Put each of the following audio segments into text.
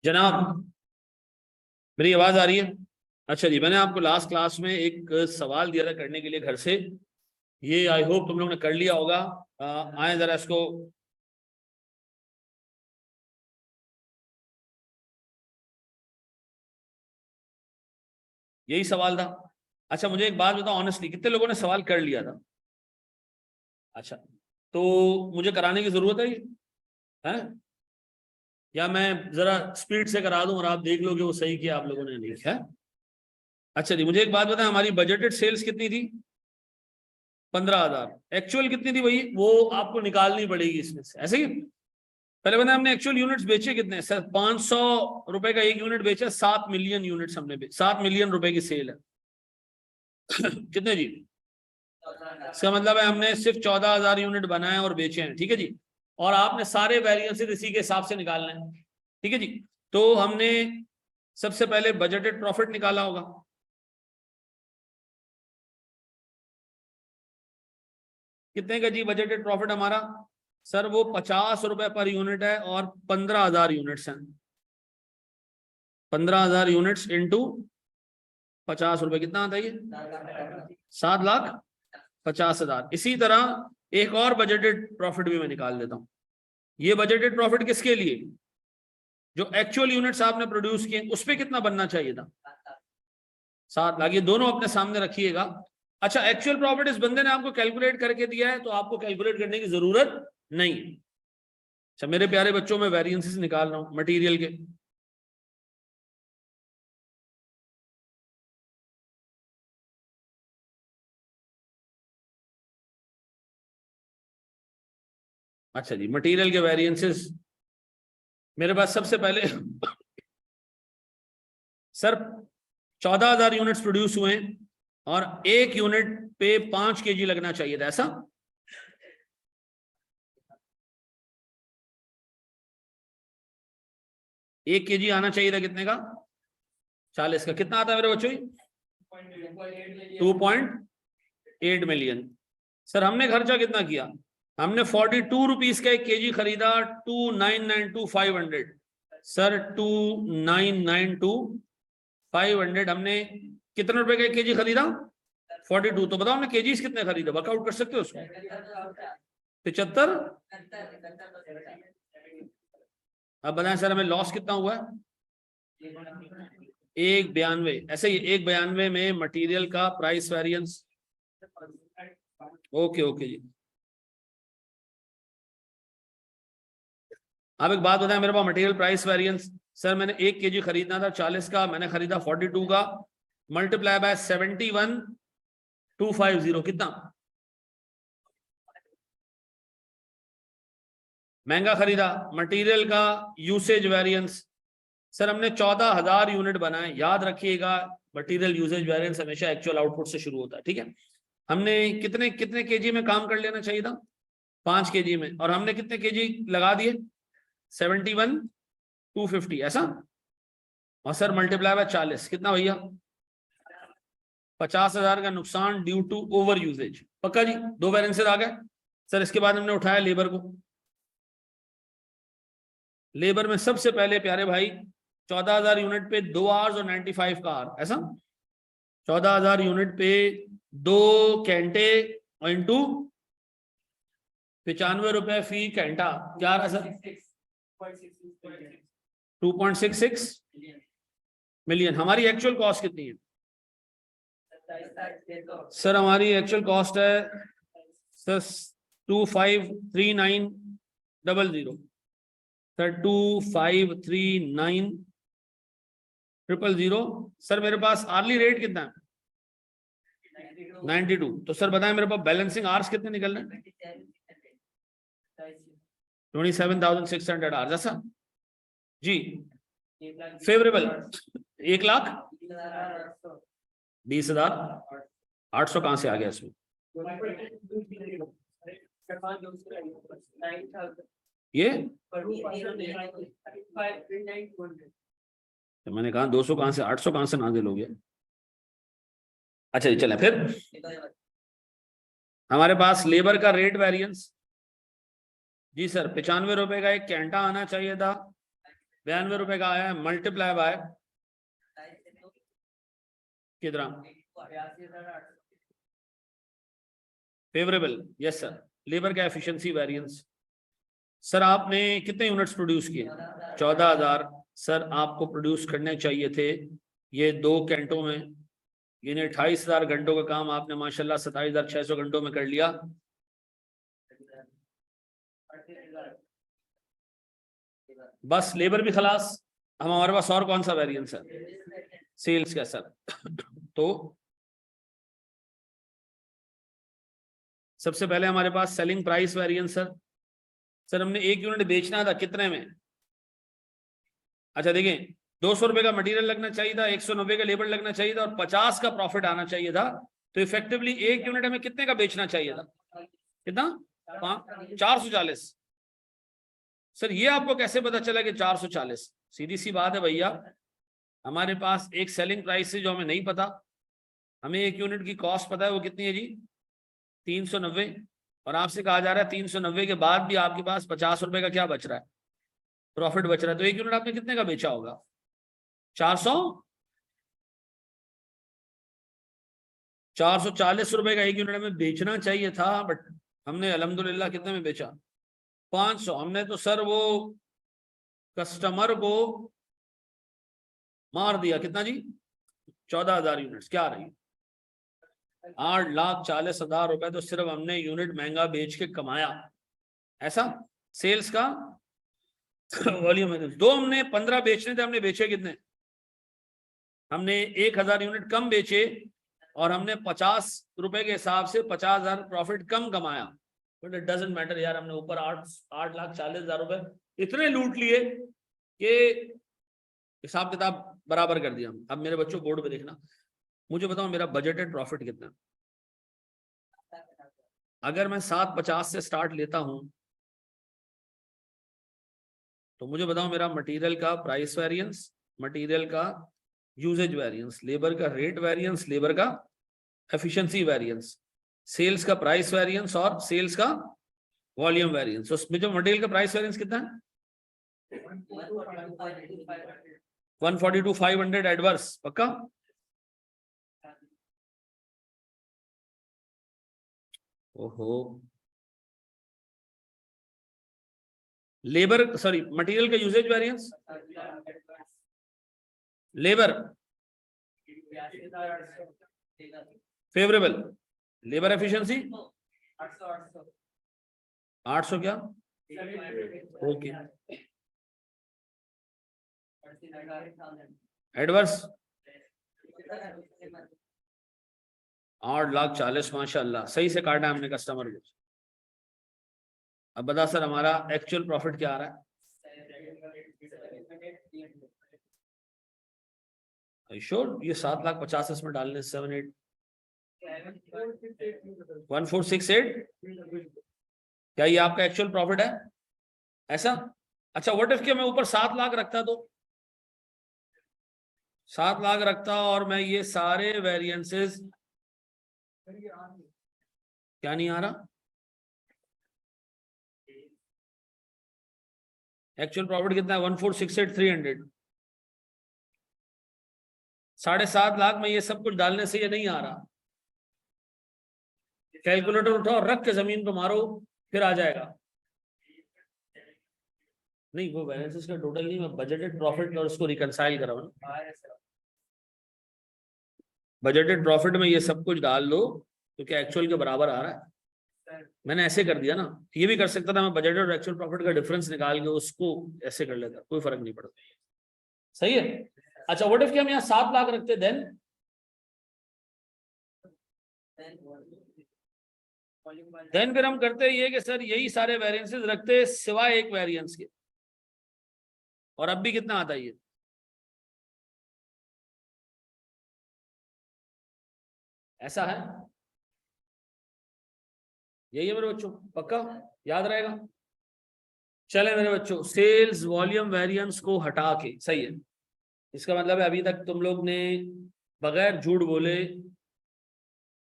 जनाब, मेरी आवाज आ रही है? अच्छा जी, मैंने आपको लास्ट क्लास में एक सवाल दिया था करने के लिए घर से। ये आई होप तुम लोगों ने कर लिया होगा। आए जरा इसको। यही सवाल था। अच्छा, मुझे एक बात बताओ ऑनेस्टली, कितने लोगों ने सवाल कर लिया था? अच्छा, तो मुझे कराने की जरूरत है ये? है या मैं जरा स्पीड से करा दूं और आप देख लो कि वो सही किया आप लोगों ने, नहीं है? अच्छा जी, मुझे एक बात बताएं, हमारी बजटेड सेल्स कितनी थी? 15,000। एक्चुअल कितनी थी भाई? वो आपको निकालनी पड़ेगी इसमें से, ऐसे ही। पहले बताया हमने एक्चुअल यूनिट्स बेचे कितने सर? 500 रुपए का एक यूनिट बेचा, 7 मिलियन यूनिट्स हमने 7 मिलियन रुपए की सेल है। कितने जी? इसका मतलब है हमने सिर्फ 14,000 यूनिट बनाए और बेचे हैं, ठीक है जी। और आपने सारे वेरिएंसेस इसी के हिसाब से निकालने हैं, ठीक है जी। तो हमने सबसे पहले बजटेड प्रॉफिट निकाला होगा। कितने का जी बजटेड प्रॉफिट हमारा? सर वो 50 रुपए पर यूनिट है और 15,000 यूनिट्स हैं। 15,000 यूनिट्स इंटू 50 रुपए, कितना आता है ये? 7,50,000। इसी तरह एक और बजटेड प्रॉफिट भी मैं निकाल देता हूं। ये बजटेड प्रॉफिट किसके लिए? जो एक्चुअल यूनिट्स आपने प्रोड्यूस किए उस पर कितना बनना चाहिए था? 7 लाख। ये दोनों अपने सामने रखिएगा। अच्छा, एक्चुअल प्रॉफिट इस बंदे ने आपको कैलकुलेट करके दिया है, तो आपको कैलकुलेट करने की जरूरत नहीं। अच्छा मेरे प्यारे बच्चों, में वेरिएंसेस निकाल रहा हूं मटेरियल के। अच्छा जी, मटेरियल के वेरिएंसेस मेरे पास सबसे पहले सर 14,000 यूनिट्स प्रोड्यूस हुए हैं और एक यूनिट पे 5 kg लगना चाहिए था, ऐसा? एक kg आना चाहिए था कितने का? 40 का। कितना आता है मेरे बच्चों? 2.8 मिलियन। सर हमने खर्चा कितना किया? हमने 42 रुपीज का एक केजी खरीदा। 2,992,500। सर 2,992,500 हमने कितने रुपए का एक केजी खरीदा? 42। तो बताओ हमने केजीज कितने खरीदे, वर्कआउट कर सकते हो उसको? 75। अब बताएं सर हमें लॉस कितना हुआ है? 1,92। ऐसे ही 1,92 में मटेरियल का प्राइस वेरिएंस। ओके ओके जी। अब एक बात बताएं, मेरे पास मटेरियल प्राइस वेरिएंस, सर मैंने 1 kg खरीदना था 40 का, मैंने खरीदा 42 का, मल्टीप्लाई बाय 71,250। कितना महंगा खरीदा? मटेरियल का यूसेज वेरिएंस, सर हमने 14,000 यूनिट बनाए। याद रखिएगा, मटेरियल यूसेज वेरिएंस हमेशा एक्चुअल आउटपुट से शुरू होता है, ठीक है। हमने कितने कितने केजी में काम कर लेना चाहिए था? 5 kg में। और हमने कितने केजी लगा दिए? 71,250, ऐसा। और सर मल्टीप्लाई बाय 40, कितना भैया? 50,000 का नुकसान ड्यू टू ओवर यूजेज। पक्का जी, दो बैलेंसेस आ गए। सर इसके बाद हमने उठाया लेबर को। लेबर में सबसे पहले प्यारे भाई 14,000 यूनिट पे 2 आवर्स और 95 का आवर, ऐसा। 14,000 यूनिट पे 2 घंटे और इंटू 95 रुपए फी घंटा, क्या रहा सर? 2.66 मिलियन। हमारी एक्चुअल कॉस्ट कितनी है? सर हमारी एक्चुअल कॉस्ट है सर 253900। सर 253900। सर मेरे पास आर्ली रेट कितना है? 92। तो सर बताएं मेरे पास बैलेंसिंग आवर्स कितने निकल रहे हैं? 27,600 आवर्स, ऐसा जी। फेवरेबल 1,20,800 कहां से आ गया इसमें? ये तो मैंने कहा 200 कहां से, 800 कहां से नाजिल हो गया? अच्छा जी, चलें फिर। हमारे पास लेबर का रेट वेरिएंस, जी सर 95 रुपए का एक कैंटा आना चाहिए था। 92 रुपए का आया है, मल्टीप्लाई बाय कितना, फेवरेबल, यस सर। लेबर का एफिशिएंसी वेरिएंस, सर आपने कितने यूनिट्स प्रोड्यूस किए, 14,000। सर आपको प्रोड्यूस करने चाहिए थे ये 2 घंटों में, यानी 28,000 घंटों का काम आपने माशाल्लाह 27,600 घंटों में कर लिया। बस लेबर भी खलास। हम हमारे पास और कौन सा वेरिएंस है, सेल्स का सर। तो सबसे पहले हमारे पास selling price variance sir. Sir हमने 1 यूनिट बेचना था कितने में, अच्छा देखें 200 रुपए का मटेरियल लगना चाहिए था, 190 का लेबर लगना चाहिए था और 50 का प्रॉफिट आना चाहिए था। तो इफेक्टिवली 1 यूनिट हमें कितने का बेचना चाहिए था, कितना, 440। सर ये आपको कैसे पता चला कि 440, सीधी सी बात है भैया, हमारे पास एक सेलिंग प्राइस है जो हमें नहीं पता, हमें 1 यूनिट की कॉस्ट पता है, वो कितनी है जी, 390, और आपसे कहा जा रहा है 390 के बाद भी आपके पास 50 रुपए का क्या बच रहा है, प्रॉफिट बच रहा है। तो 1 यूनिट आपने कितने का बेचा होगा, 440 रुपए का 1 यूनिट हमें बेचना चाहिए था, बट हमने अल्हम्दुलिल्लाह कितने में बेचा, 500। हमने तो सर वो कस्टमर को मार दिया, कितना जी, 14,000 यूनिट्स, क्या आ रही है, 8,40,000 रुपए तो सिर्फ हमने यूनिट महंगा बेच के कमाया, ऐसा सेल्स का वॉल्यूम है। 2 हमने 15 बेचने थे, हमने बेचे कितने, हमने 1,000 यूनिट कम बेचे और हमने 50 रुपए के हिसाब से 50,000 प्रॉफिट कम कमाया। बट इट डजंट मैटर यार, हमने ऊपर 8,40,000 रुपए इतने लूट लिए कि हिसाब किताब बराबर कर दिया। अब मेरे बच्चों बोर्ड पे देखना, मुझे बताओ मेरा बजटेड प्रॉफिट कितना, अगर मैं 750 से स्टार्ट लेता हूं तो मुझे बताओ मेरा मटेरियल का प्राइस वेरिएंस, मटेरियल का यूजेज वेरिएंस, लेबर का रेट वेरिएंस, लेबर का एफिशिएंसी वेरिएंस, सेल्स का प्राइस वेरिएंस और सेल्स का वॉल्यूम वेरिएंस। उसमें जो मटेरियल का प्राइस वेरिएंस कितना है, 142,500 एडवर्स, पक्का। ओहो, लेबर सॉरी मटेरियल का usage variance, labour favourable, labour efficiency 800 क्या, ओके, एडवर्स 8,40,000, माशाल्लाह सही से काटा हमने कस्टमर को। अब बता सर हमारा एक्चुअल प्रॉफिट क्या आ रहा है, श्योर ये 7,50,000 इसमें डालने, 1468, क्या ये आपका एक्चुअल प्रॉफिट है, ऐसा। अच्छा व्हाट इफ कि मैं ऊपर 7 लाख रखता, तो 7 लाख रखता और मैं ये सारे वेरिएंसेस, क्या नहीं आ रहा, एक्चुअल प्रॉफिट कितना है, 1468,300, 7.5 लाख में ये सब कुछ डालने से ये नहीं आ रहा, कैलकुलेटर उठाओ रख के जमीन पे मारो फिर आ जाएगा। नहीं वो बैलेंसेस का टोटल नहीं, मैं बजटेड प्रॉफिट और उसको रिकंसाइल कर रहा हूं। बजटेड प्रॉफिट में ये सब कुछ डाल दो तो क्या एक्चुअल के बराबर आ रहा है, मैंने ऐसे कर दिया ना, ये भी कर सकता था मैं बजटेड और एक्चुअल प्रॉफिट का डिफरेंस निकाल के उसको ऐसे कर लेता, कोई फर्क नहीं पड़ता, सही है। अच्छा व्हाट इफ कि हम यहाँ 7 लाख रखते, देन फिर हम करते ये कि सर यही सारे वेरिएंसेस रखते सिवाय एक वेरिएंस के, और अब भी कितना आता है ये, ऐसा है, यही है मेरे बच्चों, पक्का याद रहेगा। चले मेरे बच्चों, सेल्स वॉल्यूम वेरिएंस को हटा के, सही है, इसका मतलब है अभी तक तुम लोग ने बगैर झूठ बोले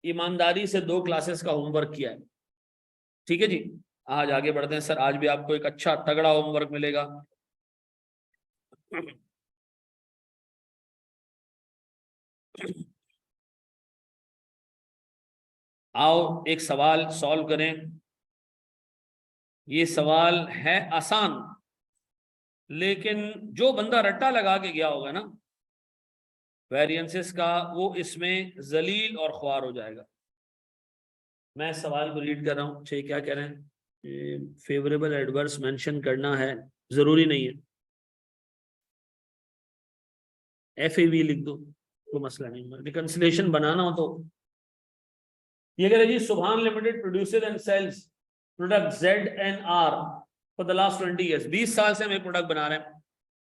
ईमानदारी से 2 क्लासेस का होमवर्क किया है, ठीक है जी। आज आगे बढ़ते हैं सर, आज भी आपको एक अच्छा तगड़ा होमवर्क मिलेगा। आओ एक सवाल सॉल्व करें। ये सवाल है आसान, लेकिन जो बंदा रट्टा लगा के गया होगा ना वेरिएंसेस का, वो इसमें जलील और ख्वार हो जाएगा। मैं सवाल को रीड कर रहा हूँ। चाहिए क्या कह रहे हैं? फेवरेबल एडवर्स मेंशन करना है, जरूरी नहीं है, FAV लिख दो, कोई मसला नहीं। रिकंसिलेशन बनाना हो तो ये कह रहे जी, Subhan limited produces and sells product ZNR for the last 20 years। 20 साल से हम एक प्रोडक्ट बना रहे हैं।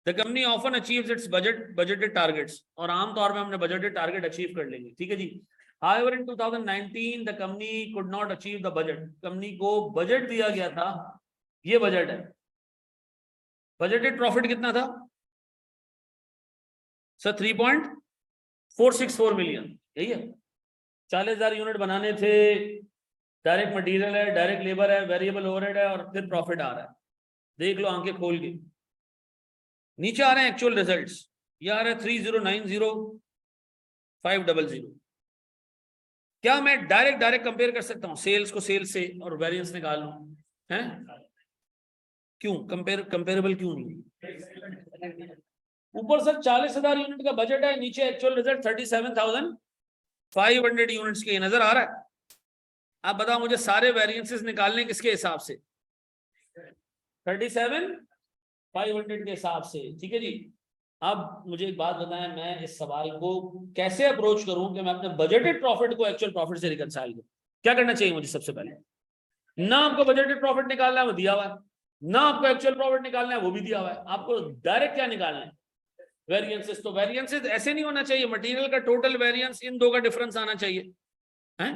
The company often achieves it's budgeted targets, और आमतौर पे हमने बजटेड टारगेट अचीव कर लेंगे, ठीक है जी। However, in 2019 the company could not achieve the budget। Company को बजट दिया गया था, ये बजट है। बजटेड प्रॉफिट कितना था सर? 3.464 मिलियन, यही है। 40,000 यूनिट बनाने थे, डायरेक्ट मटेरियल है, डायरेक्ट लेबर है, वेरिएबल ओवरहेड है, और फिर प्रॉफिट आ रहा है। देख लो आंखें खोल के। नीचे आ रहे हैं एक्चुअल रिजल्ट्स, ये आ रहा है 3090,500। क्या मैं डायरेक्ट कंपेयर कर सकता हूं सेल्स को सेल्स से और वेरिएंस निकाल लूं? हैं? क्यों कंपेरेबल क्यों नहीं? ऊपर सर 40,000 यूनिट का बजट है, नीचे एक्चुअल रिजल्ट 37,500 यूनिट्स के नजर आ रहा है। आप बताओ मुझे सारे वेरिएंसेस निकालने किसके हिसाब से? 37,500 के हिसाब से, ठीक है जी। अब मुझे एक बात बताएं, मैं इस सवाल को कैसे अप्रोच करूं कि मैं अपने बजटेड प्रॉफिट को एक्चुअल प्रॉफिट से रिकंसाइल करूं? क्या करना चाहिए मुझे? सबसे पहले ना आपको बजटेड प्रॉफिट निकालना है, वो दिया हुआ है, ना आपको एक्चुअल प्रॉफिट निकालना है, वो भी दिया हुआ है। आपको डायरेक्ट क्या निकालना है? वेरिएंसेस। तो वेरिएंसेस ऐसे नहीं होना चाहिए, मटेरियल का टोटल वेरिएंस इन दो का डिफरेंस आना चाहिए, है?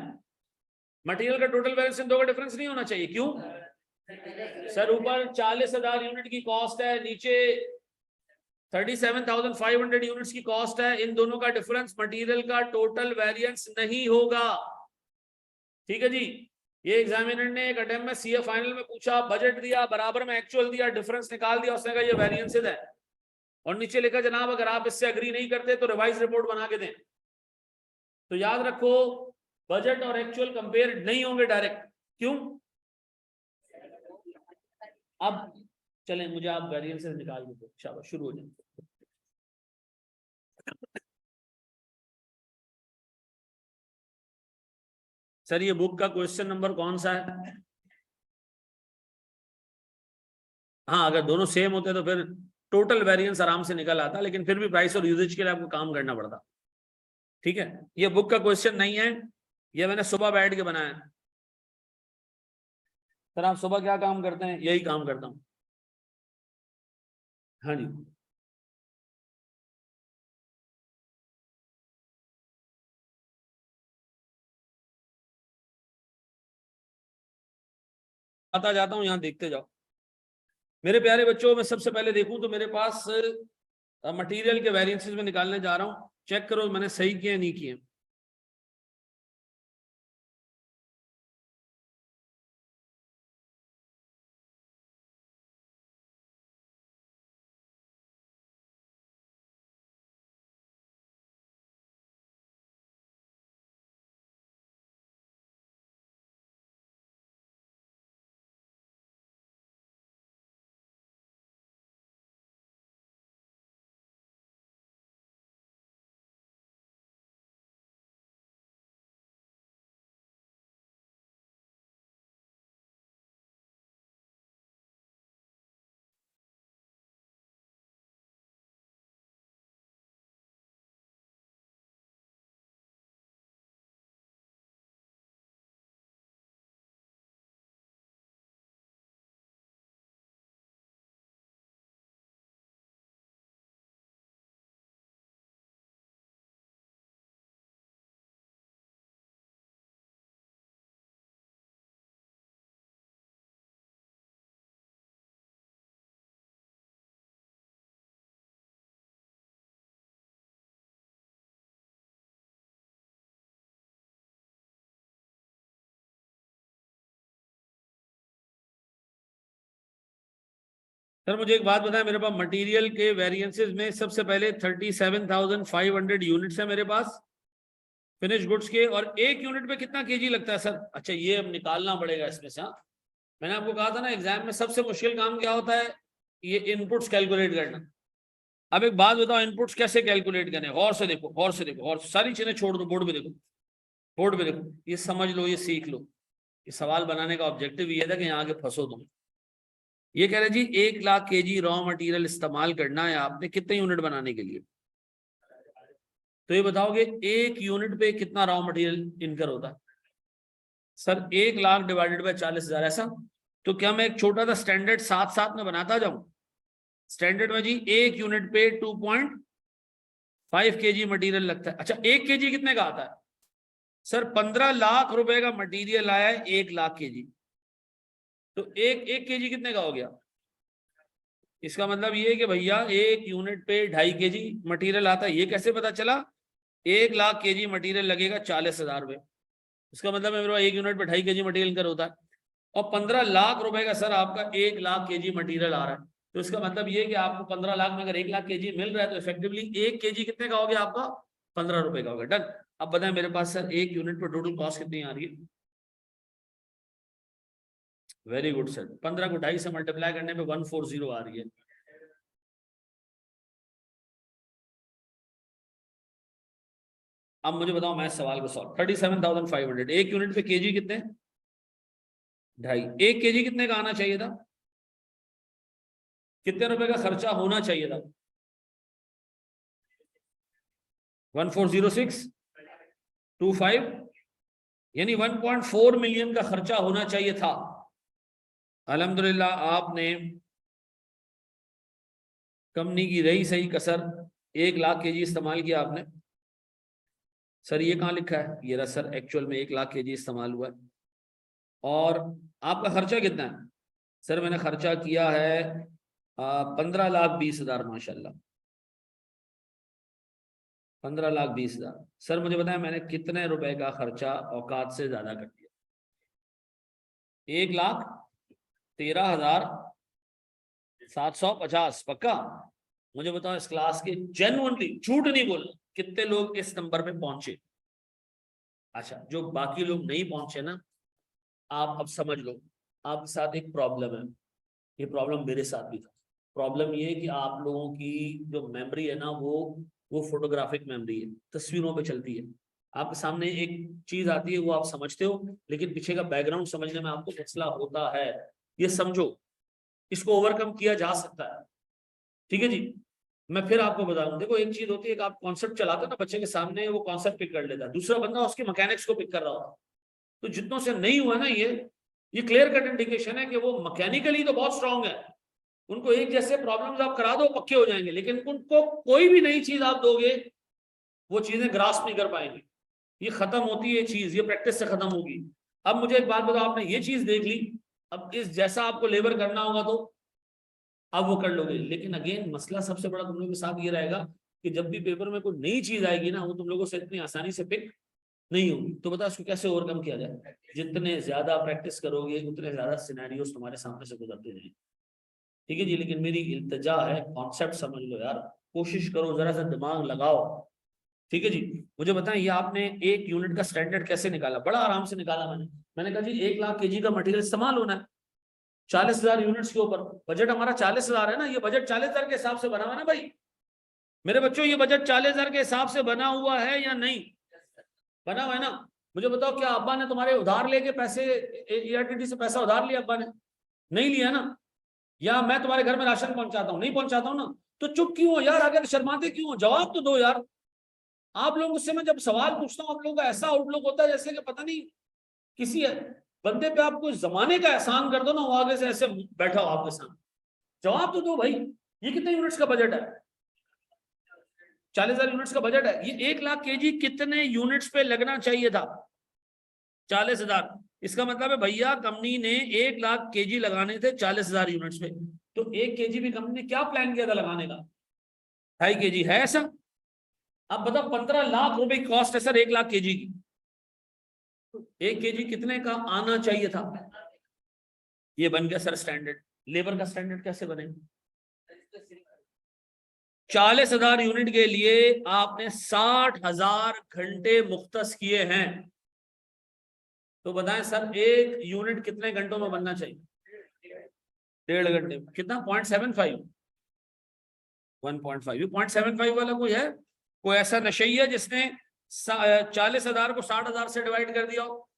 मटेरियल का टोटल वेरिएंस इन दो का डिफरेंस नहीं होना चाहिए। क्यों सर? ऊपर 40,000 यूनिट की कॉस्ट है, नीचे 37,500 यूनिट्स की कॉस्ट है। इन दोनों का डिफरेंस मटेरियल का टोटल वेरिएंस नहीं होगा, ठीक है जी। ये एग्जामिनर ने एक अटेम्प्ट में CA फाइनल में पूछा, बजट दिया, बराबर में एक्चुअल दिया, डिफरेंस निकाल दिया, उसने कहा ये वेरिएंसेस है, और नीचे लिखा जनाब अगर आप इससे एग्री नहीं करते तो रिवाइज रिपोर्ट बना के दें। तो याद रखो, बजट और एक्चुअल कंपेयर नहीं होंगे डायरेक्ट। क्यों? अब चलें, मुझे आप वेरिएंसेस निकाल दो, शाबाश, शुरू हो जाए। सर ये बुक का क्वेश्चन नंबर कौन सा है? हाँ, अगर दोनों सेम होते तो फिर टोटल वेरिएंस आराम से निकल आता, लेकिन फिर भी प्राइस और यूजेज के लिए आपको काम करना पड़ता, ठीक है। ये बुक का क्वेश्चन नहीं है, ये मैंने सुबह बैठ के बनाया। सर आप सुबह क्या काम करते हैं? यही काम करता हूँ। हाँ जी। आता जाता हूँ, यहाँ देखते जाओ। मेरे प्यारे बच्चों, मैं सबसे पहले देखूं तो मेरे पास मटेरियल के वेरिएंसेस में निकालने जा रहा हूँ। चेक करो मैंने सही किए नहीं किए। सर मुझे एक बात बताएं, मेरे पास मटेरियल के वेरिएंसेस में सबसे पहले 37,500 यूनिट्स है मेरे पास फिनिश गुड्स के, और एक यूनिट पे कितना केजी लगता है सर? अच्छा ये अब निकालना पड़ेगा इसमें से। हाँ मैंने आपको कहा था ना एग्जाम में सबसे मुश्किल काम क्या होता है, ये इनपुट्स कैलकुलेट करना। अब एक बात बताओ, इनपुट्स कैसे कैलकुलेट करने, गौर से देखो, गौर से देखो, और सारी चीजें छोड़ दो, बोर्ड पे देखो, बोर्ड पे देखो, ये समझ लो, ये सीख लो। ये सवाल बनाने का ऑब्जेक्टिव ये था कि यहाँ आके फंसो तुम। ये कह रहे जी 1,00,000 केजी रॉ मटेरियल इस्तेमाल करना है आपने कितने यूनिट बनाने के लिए, तो ये बताओगे एक यूनिट पे कितना रॉ मटेरियल इनकर होता है? सर 1,00,000 डिवाइडेड बाय 40,000, ऐसा? तो क्या मैं एक छोटा सा स्टैंडर्ड साथ साथ में बनाता जाऊं? स्टैंडर्ड में जी एक यूनिट पे 2.5 केजी मटेरियल लगता है। अच्छा 1 केजी कितने का आता है? सर 15 लाख रुपए का मटेरियल आया है 1,00,000 केजी, तो एक केजी कितने का हो गया? इसका मतलब ये है कि भैया एक यूनिट पे 2.5 केजी मटेरियल आता है। ये कैसे पता चला? 1,00,000 केजी मटेरियल लगेगा 40,000 रुपए, इसका मतलब मेरे पास एक यूनिट पे 2.5 केजी मटेरियल कर होता है, और 15 लाख रुपए का सर आपका 1,00,000 केजी मटेरियल आ रहा है, तो इसका मतलब ये कि आपको 15 लाख में अगर 1,00,000 केजी मिल रहा है तो इफेक्टिवली 1 केजी कितने का हो गया आपका? 15 रुपए का होगा। डन। अब बताएं मेरे पास सर एक यूनिट पर टोटल कॉस्ट कितनी आ रही है? वेरी गुड सर, 15 को 2.5 से मल्टीप्लाई करने पे 140 आ रही है। अब मुझे बताओ मैं सवाल को सॉल्व, 37,500, एक यूनिट पे केजी कितने? 2.5। 1 केजी कितने का आना चाहिए था? कितने रुपए का खर्चा होना चाहिए था? 140625, यानी 1.4 मिलियन का खर्चा होना चाहिए था। अल्हम्दुलिल्लाह आपने कंपनी की रही सही कसर, 1,00,000 केजी इस्तेमाल किया आपने। सर ये कहाँ लिखा है? ये रहा सर, एक्चुअल में 1,00,000 केजी इस्तेमाल हुआ है। और आपका खर्चा कितना है? सर मैंने खर्चा किया है 15,20,000 माशाल्लाह, 15,20,000। सर मुझे बताएं मैंने कितने रुपए का खर्चा औकात से ज्यादा कर दिया? 1,13,750 पक्का? मुझे बताओ इस क्लास के जेन्युइनली, झूठ नहीं बोलना, कितने लोग इस नंबर पे पहुंचे? अच्छा जो बाकी लोग नहीं पहुंचे ना, आप अब समझ लो आपके साथ एक प्रॉब्लम है। ये प्रॉब्लम मेरे साथ भी था। प्रॉब्लम ये है कि आप लोगों की जो मेमोरी है ना वो फोटोग्राफिक मेमोरी है, तस्वीरों पे चलती है। आपके सामने एक चीज आती है वो आप समझते हो, लेकिन पीछे का बैकग्राउंड समझने में आपको मसला होता है। ये समझो, इसको ओवरकम किया जा सकता है। ठीक है जी। मैं फिर आपको बता दूं, देखो एक चीज होती है कि आप कॉन्सेप्ट चलाते हो ना बच्चे के सामने, वो कॉन्सेप्ट पिक कर लेता है, दूसरा बंदा उसके मैकेनिक्स को पिक कर रहा होता है। तो जितनों से नहीं हुआ ना ये क्लियर कट इंडिकेशन है कि वो मैकेनिकली तो बहुत स्ट्रांग है, उनको एक जैसे प्रॉब्लम्स आप करा दो पक्के हो जाएंगे, लेकिन उनको कोई भी नई चीज आप दोगे वो चीजें ग्रास्प नहीं कर पाएंगे। ये खत्म होती है चीज, ये प्रैक्टिस से खत्म होगी। अब मुझे एक बात बताओ, आपने ये चीज देख ली, अब इस जैसा आपको लेबर करना होगा तो अब वो कर लोगे, लेकिन अगेन मसला सबसे बड़ा तुम लोगों के साथ ये रहेगा कि जब भी पेपर में कोई नई चीज आएगी ना वो तुम लोगों से इतनी आसानी से पिक नहीं होगी। तो बता उसको कैसे ओवरकम किया जाए? जितने ज्यादा प्रैक्टिस करोगे उतने ज्यादा सिनेरियोस तुम्हारे सामने से गुजरते जाएंगे। ठीक है जी, लेकिन मेरी इल्तिजा है कॉन्सेप्ट समझ लो यार, कोशिश करो, जरा सा दिमाग लगाओ। ठीक है जी। मुझे बताएं ये आपने एक यूनिट का स्टैंडर्ड कैसे निकाला? बड़ा आराम से निकाला मैंने कहा जी 1,00,000 केजी का मटेरियल इस्तेमाल होना है 40,000 यूनिट्स के ऊपर, बजट हमारा 40,000 है ना, ये बजट 40,000 के हिसाब से बना हुआ है ना भाई मेरे बच्चों, ये बजट 40,000 के हिसाब से बना हुआ है या नहीं? बना हुआ है ना? मुझे बताओ क्या अब्बा ने तुम्हारे उधार लेके पैसे ERTT से पैसा उधार लिया अब्बा ने? नहीं लिया ना? या मैं तुम्हारे घर में राशन पहुंचाता हूँ? नहीं पहुंचाता हूँ ना? तो चुप क्यों हो यार, आगे शर्माते क्यों हो? जवाब तो दो यार। आप लोगों से मैं जब सवाल पूछता हूँ आप लोगों का ऐसा आउटलुक होता है जैसे कि पता नहीं किसी बंदे पे आप कोई जमाने का एहसान कर दो ना, वो आगे से ऐसे बैठा हो आपके सामने। जवाब तो दो भाई, ये कितने यूनिट्स का बजट है? 40,000 यूनिट्स का बजट है। ये 1,00,000 केजी कितने यूनिट्स पे लगना चाहिए था? 40,000। इसका मतलब है भैया कंपनी ने 1,00,000 केजी लगाने थे 40,000 यूनिट्स पे, तो 1 केजी भी कंपनी ने क्या प्लान किया था लगाने का? 2.5 केजी है ऐसा? अब बताओ 15 लाख रुपए की कॉस्ट है सर 1,00,000 केजी की, 1 केजी कितने का आना चाहिए था? ये बन गया सर स्टैंडर्ड। लेबर का स्टैंडर्ड कैसे बनेगा? 40,000 यूनिट के लिए आपने 60,000 घंटे मुख्तस किए हैं, तो बताएं सर एक यूनिट कितने घंटों में बनना चाहिए? 1.5 घंटे में। कितना? 0.75, 1.5। 0.75 वाला कोई है? कोई ऐसा नशैया जिसने 40,000 को 60,000 से डिवाइड कर दिया हो?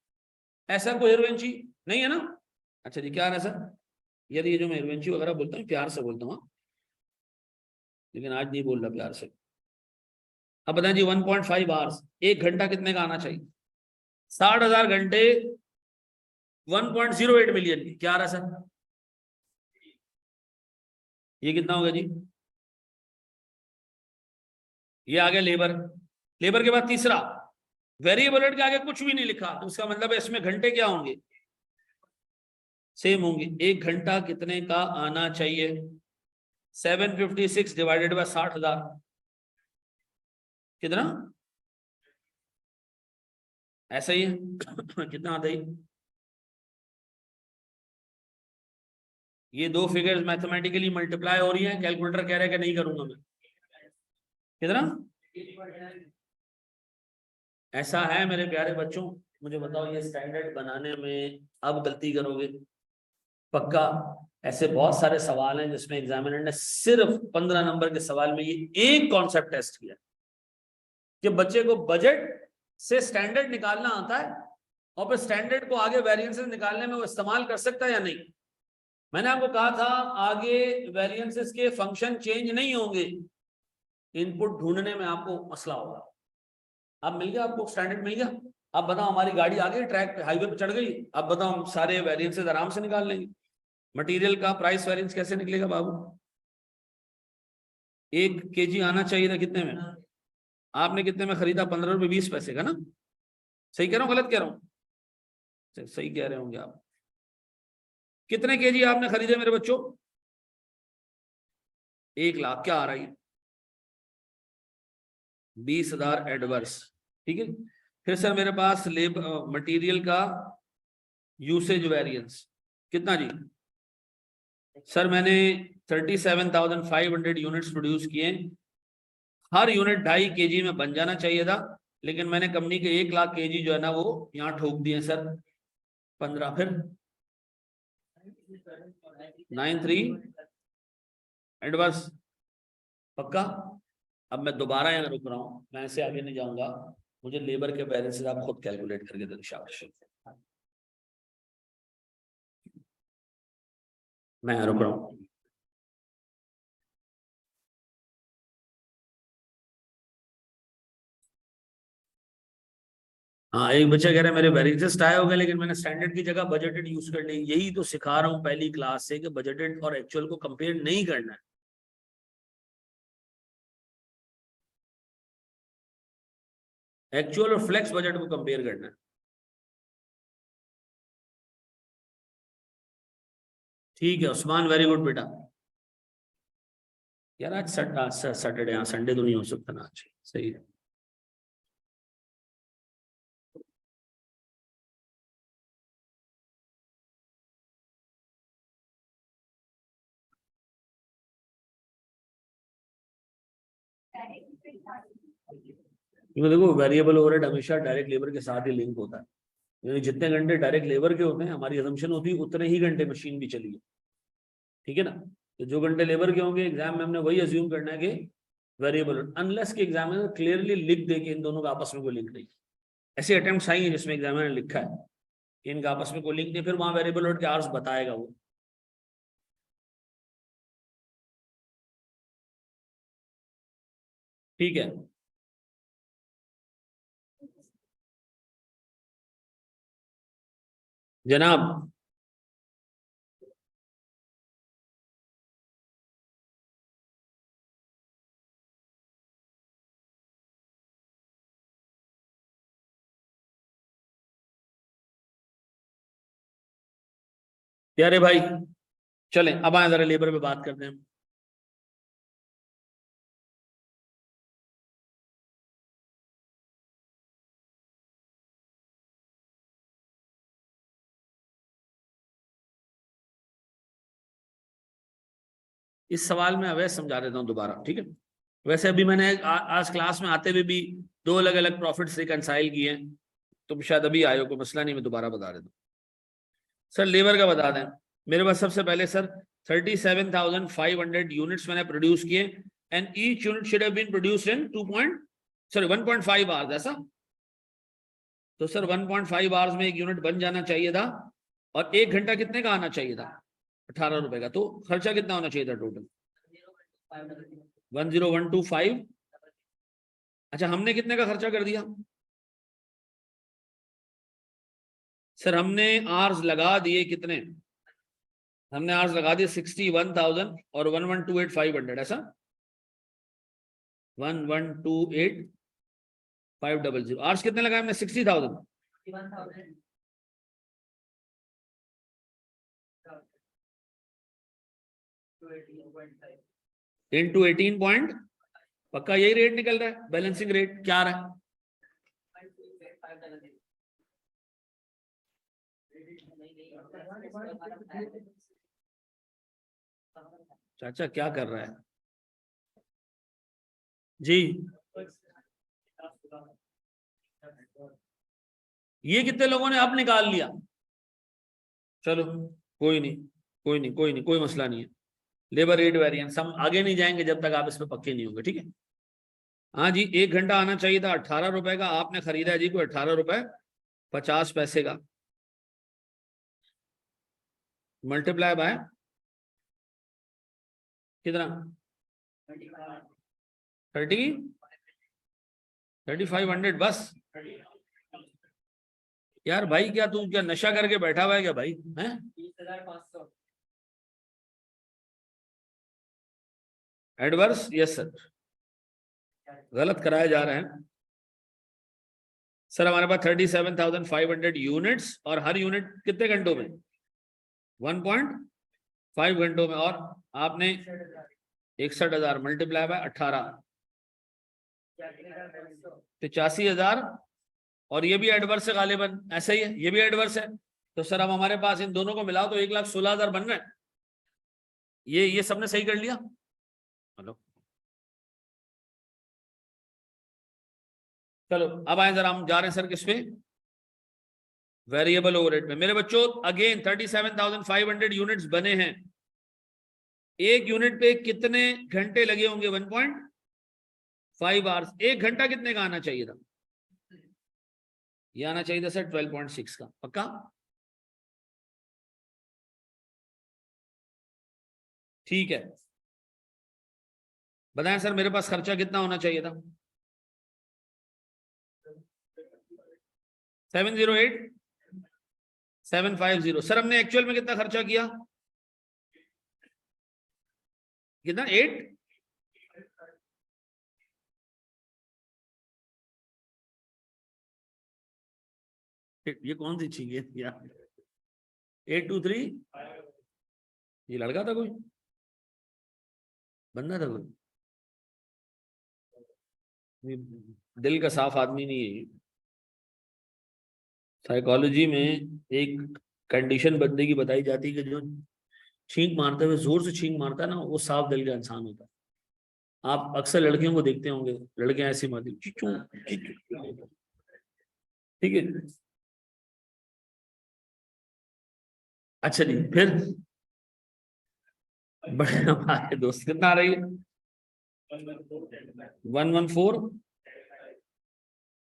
ऐसा कोई हिरवेंची नहीं है ना? अच्छा जी, क्या है सर? यार ये जो मैं हिरवेंची वगैरह बोलता हूँ प्यार से बोलता हूँ, लेकिन आज नहीं बोल रहा प्यार से। अब बताएं जी 1.5 आवर्स, एक घंटा कितने का आना चाहिए? 60,000 घंटे 1.08 मिलियन की, क्या आ रहा है सर? ये कितना होगा जी? ये आ गया लेबर। लेबर के बाद तीसरा वेरिएबल रेट के आगे कुछ भी नहीं लिखा, तो इसका मतलब है इसमें घंटे क्या होंगे? सेम होंगे। एक घंटा कितने का आना चाहिए? 756 डिवाइडेड बाय 60,000, कितना? ऐसा ही है कितना आता है? ये दो फिगर्स मैथमेटिकली मल्टीप्लाई हो रही है, कैलकुलेटर कह रहा है कि नहीं करूंगा मैं। कितना? ऐसा है मेरे प्यारे बच्चों, मुझे बताओ ये स्टैंडर्ड बनाने में अब गलती करोगे? पक्का? ऐसे बहुत सारे सवाल हैं जिसमें एग्जामिनर ने सिर्फ 15 नंबर के सवाल में ये एक कॉन्सेप्ट टेस्ट किया कि बच्चे को बजट से स्टैंडर्ड निकालना आता है और फिर स्टैंडर्ड को आगे वेरिएंसेस निकालने में वो इस्तेमाल कर सकता है या नहीं। मैंने आपको कहा था आगे वेरिएंसेस के फंक्शन चेंज नहीं होंगे, इनपुट ढूंढने में आपको मसला होगा। अब मिल गया आपको, स्टैंडर्ड मिल गया। अब बताओ हमारी गाड़ी आगे ट्रैक पे हाईवे पे चढ़ गई, अब बताओ हम सारे वेरिएंसेस आराम से निकाल लेंगे। मटेरियल का प्राइस वेरिएंस कैसे निकलेगा बाबू? 1 kg आना चाहिए था कितने में? आपने कितने में खरीदा? 15 रुपए 20 पैसे का ना? सही कह रहा हूँ गलत कह रहा हूँ? सही कह रहे होंगे आप। कितने केजी आपने खरीदे मेरे बच्चों? 1 लाख। क्या आ रहा है? 20,000 एडवर्स। ठीक है। फिर सर मेरे पास लेबर मटेरियल का यूसेज वेरिएंस कितना जी? सर मैंने 37,500 यूनिट्स प्रोड्यूस किए, हर यूनिट 2.5 kg में बन जाना चाहिए था, लेकिन मैंने कंपनी के 1 लाख kg जो है ना वो यहाँ ठोक दिए सर 15। फिर 93 एडवर्स। पक्का? अब मैं दोबारा यहाँ रुक रहा हूँ, मैं ऐसे आगे नहीं जाऊंगा, मुझे लेबर के बैलेंसेस आप खुद कैलकुलेट करके दे। शाबाश, मैं यहाँ रुक रहा हूँ। हाँ, एक बच्चा कह रहा है मेरे वेरिएंसेस टाई हो गए, लेकिन मैंने स्टैंडर्ड की जगह बजटेड यूज कर ली। यही तो सिखा रहा हूँ पहली क्लास से कि बजटेड और एक्चुअल को कंपेयर नहीं करना है। एक्चुअल और फ्लेक्स बजट को कंपेयर करना है। ठीक है उस्मान, वेरी गुड बेटा। यार आज सैटरडे, हाँ संडे तो नहीं हो सकता ना आज। सही है। क्योंकि देखो वेरिएबल ओवरहेड हमेशा डायरेक्ट लेबर के साथ ही लिंक होता है, यानी जितने घंटे डायरेक्ट लेबर के होते हैं हमारी असम्पशन होती है उतने ही घंटे मशीन भी चली है। ठीक है ना? तो जो घंटे लेबर के होंगे एग्जाम में हमने वही अज्यूम करना है कि वेरिएबल, अनलेस के एग्जामिनर क्लियरली लिख दे कि इन दोनों का आपस में कोई लिंक नहीं। ऐसे अटेम्प्ट्स आई हैं जिसमें एग्जामिनर ने लिखा है कि इनका आपस में कोई लिंक नहीं, फिर वहां वेरिएबल लोड के आवर्स बताएगा वो। ठीक है। जनाब प्यारे भाई, चलें अब आए जरा लेबर पे बात करते हैं। इस सवाल में अवैध समझा देता हूं दोबारा, ठीक है? वैसे अभी मैंने आज क्लास में आते हुए भी 2 अलग अलग प्रॉफिट्स रिकंसाइल किए हैं, तुम शायद अभी आए हो, कोई मसला नहीं, मैं दोबारा बता देता हूँ। सर लेबर का बता दें, मेरे पास सबसे पहले सर 37,500 यूनिट्स मैंने प्रोड्यूस किए, and each unit should have been produced in 1.5 hours, ऐसा। तो सर 1.5 आवर्स में एक यूनिट बन जाना चाहिए था, और 1 घंटा कितने का आना चाहिए था? 18 रुपए का। तो खर्चा कितना होना चाहिए था टोटल? 10125। अच्छा, हमने कितने का खर्चा कर दिया? सर हमने आर्स लगा दिए कितने? हमने आर्स लगा दिए 61,000 और 1128,500, ऐसा 1128,500। आर्स कितने लगाए हमने? 60,000 इंटू 18 पॉइंट, पक्का यही रेट निकल रहा है? बैलेंसिंग रेट क्या आ रहा है? चाचा क्या कर रहा है जी? ये कितने लोगों ने अब निकाल लिया? चलो कोई नहीं, कोई नहीं, कोई नहीं, कोई मसला नहीं है। लेबर रेट वेरिएंस हम आगे नहीं जाएंगे जब तक आप इसमें पक्के नहीं होंगे, ठीक है। हाँ जी, 1 घंटा आना चाहिए था 18 रुपए का, आपने खरीदा है जी को 18 रुपए 50 पैसे का, मल्टीप्लाई बाय कितना? 3500 बस। यार भाई, क्या तू क्या नशा करके बैठा हुआ है क्या भाई? हैं? 20,500 एडवर्स, यस सर, गलत कराया जा रहा है सर। हमारे पास 37,500 यूनिट्स, और हर यूनिट कितने घंटों में? 1.5 घंटों में, और आपने 61,000 मल्टीप्लाई बाय 18, 85,000। और ये भी एडवर्स है गालिबन, ऐसा ही है, ये भी एडवर्स है। तो सर अब हमारे पास इन दोनों को मिलाओ तो 1,16,000 बन रहे हैं। ये सबने सही कर लिया? हेलो, चलो अब आए जरा, हम जा रहे हैं सर किस पे? वेरिएबल ओवरहेड में। मेरे बच्चों अगेन 37,500 यूनिट्स बने हैं, एक यूनिट पे कितने घंटे लगे होंगे? 1.5 आवर्स। 1 घंटा कितने का आना चाहिए था? ये आना चाहिए था सर 12.6 का, पक्का? ठीक है, बताएं सर मेरे पास खर्चा कितना होना चाहिए था? 708,750। सर हमने एक्चुअल में कितना खर्चा किया? कितना? 8? ये कौन सी चीज है यार? 823? ये लड़का था कोई? बंदा था कोई? दिल का साफ आदमी नहीं है। साइकोलॉजी में एक कंडीशन बंदे की बताई जाती है कि जो छींक मारते हुए जोर से छींक मारता है ना, वो साफ दिल का इंसान होता है। आप अक्सर लड़कियों को देखते होंगे, लड़कियां ऐसी मारती चीचू चीचू, ठीक है। अच्छा जी, फिर बड़े हमारे दोस्त कितना आ रही है? 114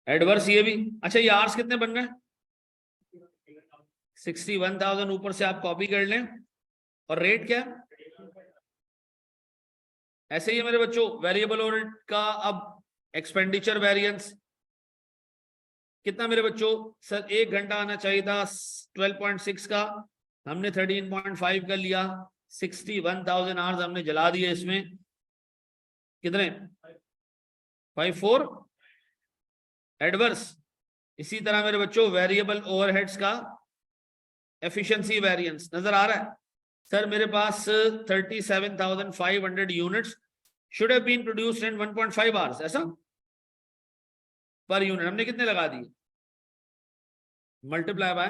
एडवर्स, ये भी। अच्छा, ये आर्स कितने बन गए? 61,000 ऊपर से आप कॉपी कर लें, और रेट क्या? ऐसे ही है मेरे बच्चों वेरिएबल ओवरहेड का। अब एक्सपेंडिचर वेरिएंस कितना मेरे बच्चों? सर 1 घंटा आना चाहिए था 12.6 का, हमने 13.5 का लिया। 61,000 आवर्स हमने जला दिए इसमें, कितने? 54 एडवर्स। इसी तरह मेरे बच्चों वेरिएबल ओवरहेड्स का एफिशिएंसी वेरिएंस नजर आ रहा है? सर मेरे पास 37,500 units should have been produced in 1.5 hours, ऐसा। पर यूनिट हमने कितने लगा दिए? मल्टीप्लाई बाय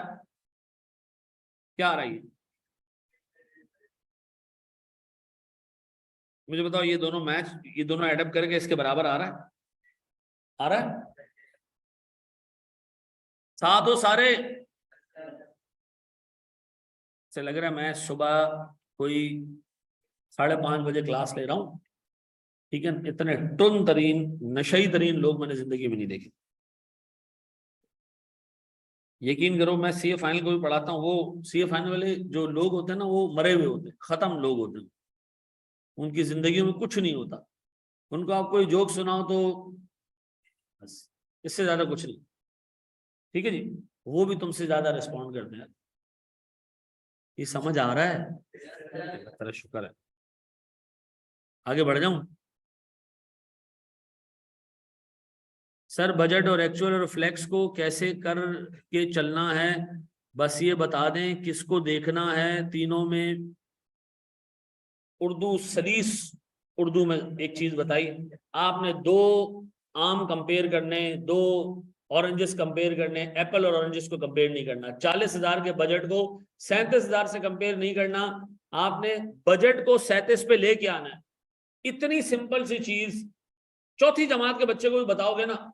क्या आ रही है? मुझे बताओ ये दोनों मैच, ये दोनों एडअप करके इसके बराबर आ रहा है? आ रहा है? साथ हो सारे? से लग रहा है मैं सुबह कोई 5:30 बजे क्लास ले रहा हूँ, ठीक है? इतने टुन तरीन नशई तरीन लोग मैंने जिंदगी में नहीं देखे। यकीन करो, मैं सीए फाइनल को भी पढ़ाता हूँ, वो सीए फाइनल वाले जो लोग होते हैं ना, वो मरे हुए होते हैं, खत्म लोग होते हैं, उनकी जिंदगी में कुछ नहीं होता। उनको आप कोई जोक सुनाओ तो बस, इससे ज्यादा कुछ नहीं, ठीक है जी? वो भी तुमसे ज्यादा रिस्पॉन्ड करते हैं। ये समझ आ रहा है? तेरा शुक्र है। आगे बढ़ जाऊं? सर बजट और एक्चुअल और फ्लेक्स को कैसे कर के चलना है, बस ये बता दें किसको देखना है तीनों में। उर्दू सलीस उर्दू में एक चीज बताई आपने, दो आम कंपेयर करने, दो ऑरेंजेस कंपेयर करने, एप्पल और ऑरेंजेस को कंपेयर नहीं करना। 40,000 के बजट को 37,000 से कंपेयर नहीं करना, आपने बजट को 37 पे लेके आना है। इतनी सिंपल सी चीज चौथी जमात के बच्चे को भी बताओगे ना,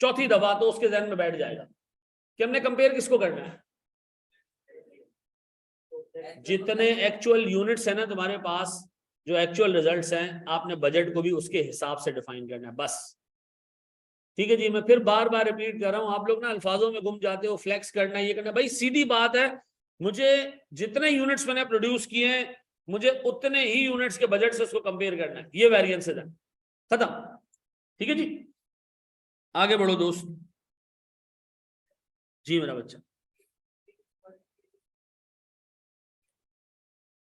चौथी दफा, तो उसके जहन में बैठ जाएगा कि हमने कंपेयर किसको करना है। जितने एक्चुअल यूनिट्स है ना तुम्हारे पास, जो एक्चुअल रिजल्ट्स हैं, आपने बजट को भी उसके हिसाब से डिफाइन करना है बस, ठीक है जी? मैं फिर बार बार रिपीट कर रहा हूं, आप लोग ना अल्फाजों में गुम जाते हो, फ्लेक्स करना, ये करना। भाई सीधी बात है, मुझे जितने यूनिट्स मैंने प्रोड्यूस किए हैं, मुझे उतने ही यूनिट्स के बजट से उसको कंपेयर करना है। ये वेरिएंस है, खत्म, ठीक है जी? आगे बढ़ो दोस्त। जी मेरा बच्चा।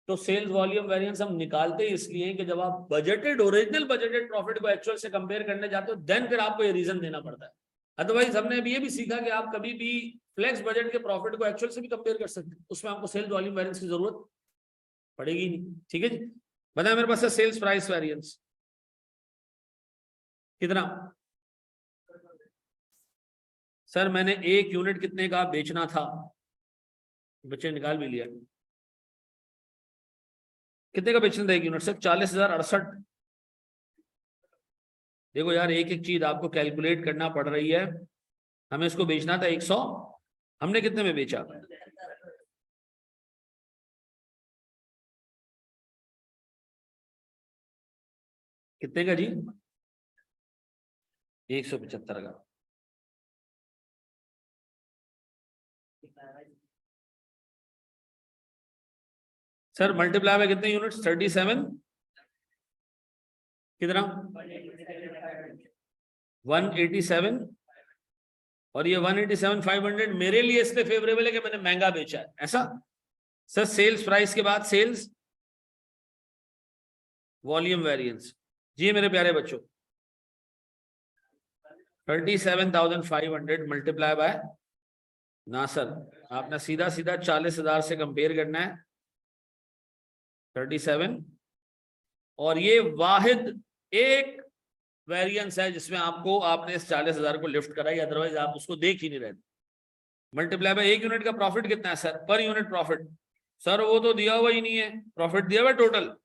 तो सेल्स वॉल्यूम वेरिएंस हम निकालते ही इसलिए हैं कि जब आप बजटेड, ओरिजिनल बजटेड प्रॉफिट को एक्चुअल से कंपेयर करने जाते हो, देन फिर आपको ये रीजन देना पड़ता है। अदरवाइज हमने अभी ये भी सीखा कि आप कभी भी फ्लेक्स बजट के प्रॉफिट को एक्चुअल से भी कंपेयर कर सकते हैं, उसमें आपको सेल्स वॉल्यूम वेरिएंस की जरूरत पड़ेगी नहीं, ठीक है जी? बताया मेरे पास है सेल्स प्राइस वेरिएंस कितना? सर मैंने एक यूनिट कितने का बेचना था, बच्चे निकाल भी लिया। कितने का बेचना था एक यूनिट? सर 40,068। देखो यार, एक एक चीज आपको कैलकुलेट करना पड़ रही है। हमें इसको बेचना था 100, हमने कितने में बेचा? कितने का जी? 175 का। सर मल्टीप्लाई में कितने यूनिट्स? 37, कितना? 187। और ये 187 500 मेरे लिए इसलिए फेवरेबल है कि मैंने महंगा बेचा है, ऐसा? सर सेल्स प्राइस के बाद सेल्स वॉल्यूम वेरिएंस, जी मेरे प्यारे बच्चों, 37,500 मल्टीप्लाई बाय, ना सर, आपने सीधा सीधा 40,000 से कंपेयर करना है, 37। और ये वाहिद एक वेरिएंस है जिसमें आपको, आपने इस 40,000 को लिफ्ट कराई, अदरवाइज आप उसको देख ही नहीं रहे। मल्टीप्लाई बाय एक यूनिट का प्रॉफिट कितना है sir? Per unit profit, sir वो तो दिया हुआ ही नहीं है, प्रॉफिट दिया हुआ है टोटल,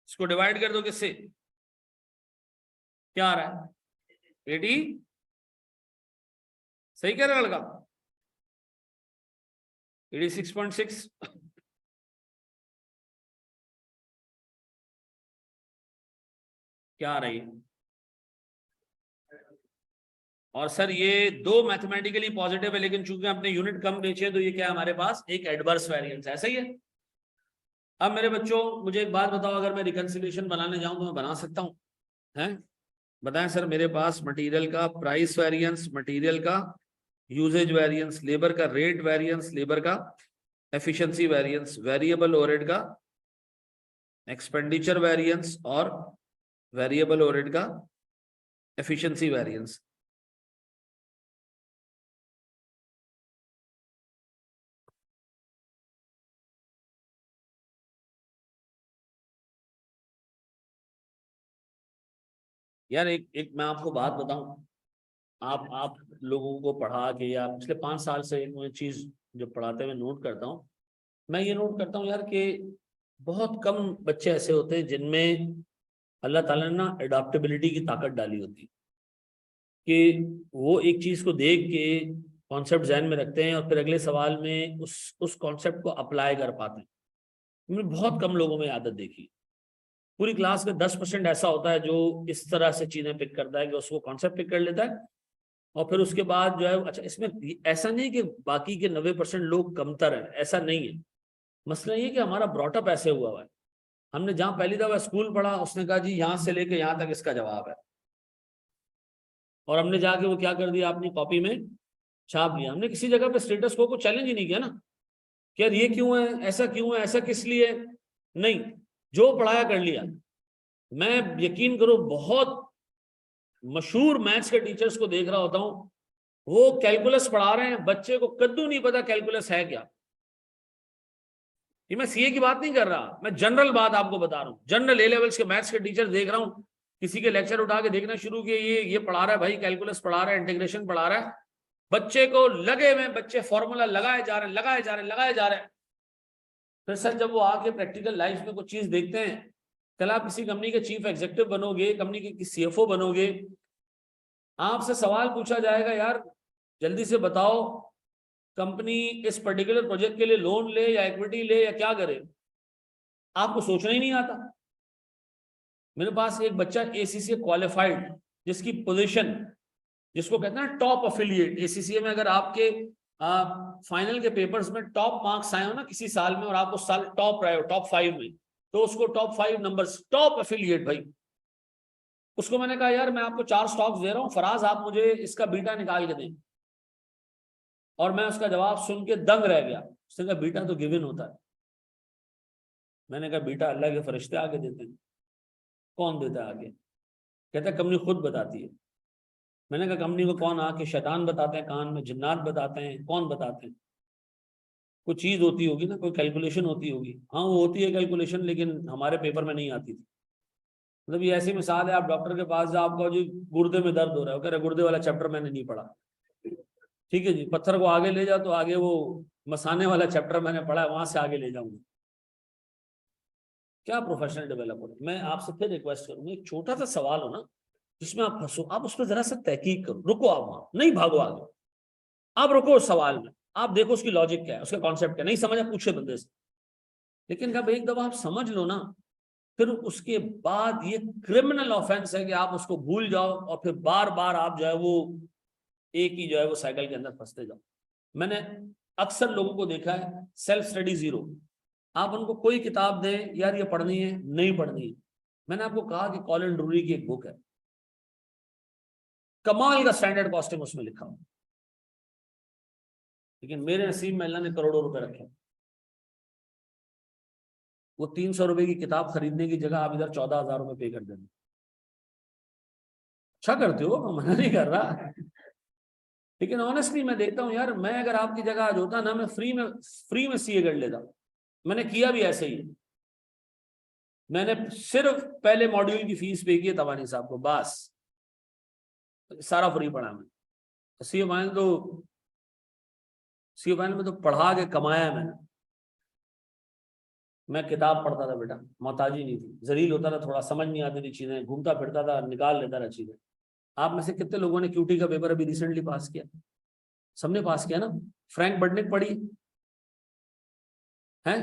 इसको डिवाइड कर दो किससे? क्या आ रहा है? 80। सही कह रहा है लड़का? 86.6। क्या आ रही है? और सर ये दो मैथमेटिकली पॉजिटिव है, लेकिन चूंकि आपने यूनिट कम बेचे तो ये क्या है हमारे पास? एक एडवर्स वेरिएंस है, सही है? अब मेरे बच्चों मुझे एक बात बताओ, अगर मैं रिकंसिलिएशन बनाने जाऊं तो मैं बना सकता हूं? हैं? बताएं सर, मेरे पास मटेरियल का प्राइस वेरिएंस, मटेरियल का यूजेज वेरिएंस, लेबर का रेट वेरिएंस, लेबर का एफिशिएंसी वेरिएंस, वेरिएबल ओवरहेड का एक्सपेंडिचर वेरिएंस, और वेरिएबल ओवरहेड का एफिशिएंसी वेरिएंस। यार एक मैं आपको बात बताऊं, आप लोगों को पढ़ा के, या पिछले 5 साल से एक मैं चीज जो पढ़ाते हुए नोट करता हूँ, मैं ये नोट करता हूँ यार कि बहुत कम बच्चे ऐसे होते हैं जिनमें अल्लाह ताला ने ना एडाप्टेबिलिटी की ताकत डाली होती है कि वो एक चीज को देख के कॉन्सेप्ट जहन में रखते हैं और फिर अगले सवाल में उस कॉन्सेप्ट को अप्लाई कर पाते हैं। मैंने बहुत कम लोगों में आदत देखी। पूरी क्लास में 10% ऐसा होता है जो इस तरह से चीजें पिक करता है कि उसको कॉन्सेप्ट पिक कर लेता है और फिर उसके बाद जो है, अच्छा इसमें ऐसा नहीं कि बाकी के 90% लोग कमतर हैं, ऐसा नहीं है। मसला ये कि हमारा ब्रॉटअप ऐसे हुआ है, हमने जहां पहली दफा स्कूल पढ़ा उसने कहा जी यहां से लेके यहां तक इसका जवाब है, और हमने जाके वो क्या कर दिया, अपनी कॉपी में छाप लिया। हमने किसी जगह पे स्टेटस को चैलेंज ही नहीं किया ना कि यार ये क्यों है, ऐसा क्यों है, ऐसा किस लिए, नहीं, जो पढ़ाया कर लिया। मैं यकीन करो बहुत मशहूर मैथ्स के टीचर्स को देख रहा होता हूं, वो कैलकुलस पढ़ा रहे हैं, बच्चे को कद्दू नहीं पता कैलकुलस है क्या। ये मैं सीए की बात नहीं कर रहा, मैं जनरल बात आपको बता रहा हूँ। जनरल ए लेवल्स के मैथ्स के टीचर देख रहा हूँ, किसी के लेक्चर उठा के देखना शुरू किए, ये पढ़ा रहा है भाई, कैलकुलस पढ़ा रहा है, इंटीग्रेशन पढ़ा रहा है, बच्चे को लगे में बच्चे फॉर्मूला लगाए जा रहे हैं, लगाए जा रहे हैं, लगाए जा रहे हैं। फिर सर जब वो आके प्रैक्टिकल लाइफ में कुछ चीज देखते हैं, कल आप किसी कंपनी के चीफ एग्जीक्यूटिव बनोगे, कंपनी के सीएफओ बनोगे, आपसे सवाल पूछा जाएगा, यार जल्दी से बताओ कंपनी इस पर्टिकुलर प्रोजेक्ट के लिए लोन ले या इक्विटी ले या क्या करे, आपको सोचना ही नहीं आता। मेरे पास एक बच्चा एसीसीए क्वालिफाइड, जिसकी पोजीशन, जिसको कहते हैं टॉप अफिलिएट एसीसीए में, अगर आपके फाइनल के पेपर्स में टॉप मार्क्स आए हो ना किसी साल में और आप उस साल टॉप रहे हो टॉप 5 में, तो उसको टॉप 5 नंबर्स, टॉप अफिलिएट भाई। उसको मैंने कहा यार मैं आपको 4 स्टॉक्स दे रहा हूं, फराज आप मुझे इसका बीटा निकाल के दें, और मैं उसका जवाब सुन के दंग रह गया। उसने कहा बीटा तो गिवन होता है। मैंने कहा बीटा अल्लाह के फरिश्ते आगे देते हैं। कौन देता है आगे? कहता है कंपनी खुद बताती है। मैंने कहा कंपनी को कौन आके, शैतान बताते हैं कान में, जिन्नात बताते हैं, कौन बताते हैं? कुछ चीज होती होगी ना, कोई कैलकुलेशन होती होगी। हाँ वो होती है कैलकुलेशन, लेकिन हमारे पेपर में नहीं आती थी। मतलब ये ऐसी मिसाल है, आप डॉक्टर के पास जाओ, आपको जी गुर्दे में दर्द हो रहा है, वो कह रहे गुर्दे वाला चैप्टर मैंने नहीं पढ़ा। ठीक है जी, पत्थर को आगे ले जाओ तो आगे वो मसाने वाला चैप्टर मैंने पढ़ा है, वहां से आगे ले जाऊंगा। क्या प्रोफेशनल डेवलपर। मैं आपसे फिर रिक्वेस्ट करूंगा, एक छोटा सा सवाल हो ना जिसमें आप फंसो, आप उस पर जरा सा तहकीक करो, रुको, आप वहां नहीं भागो आगे, आप रुको उस सवाल में, आप देखो उसकी लॉजिक क्या है, उसका कॉन्सेप्ट क्या, नहीं समझा पूछे बंदे से। लेकिन कब एक दफा आप समझ लो ना, फिर उसके बाद ये क्रिमिनल ऑफेंस है कि आप उसको भूल जाओ और फिर बार बार आप जो है वो एक ही जो है वो साइकिल के अंदर फंसते जाओ। मैंने अक्सर लोगों को देखा है, सेल्फ स्टडी जीरो, आप उनको कोई किताब दें, यार ये पढ़नी है, नहीं पढ़नी है। मैंने आपको कहा कि कॉलिन ड्रूरी की एक बुक है, कमाल का स्टैंडर्ड कॉस्टिंग उसमें लिखा हुआ, लेकिन मेरे नसीब में अल्लाह ने करोड़ों रुपए रखे। वो 300 रुपए की किताब खरीदने की जगह आप इधर 14,000 रुपए पे कर देंगे। अच्छा करते हो, मैं मना नहीं कर रहा, लेकिन ऑनेस्टली मैं देखता हूँ यार, मैं अगर आपकी जगह आज होता ना, मैं फ्री में सीए कर लेता। मैंने किया भी ऐसे ही, मैंने सिर्फ पहले मॉड्यूल की फीस पे की है तवानी साहब को, बस सारा फ्री पढ़ा मैं। सीए फाइनल में तो पढ़ा के कमाया है मैंने। मैं किताब पढ़ता था बेटा, मोहताजी नहीं थी, जलील होता था थोड़ा, समझ नहीं आती थी चीजें, घूमता फिरता था, निकाल लेता था चीजें। आप में से कितने लोगों ने क्यूटी का पेपर अभी रिसेंटली पास किया? सबने पास किया ना? फ्रैंक बर्डनिक पढ़ी है?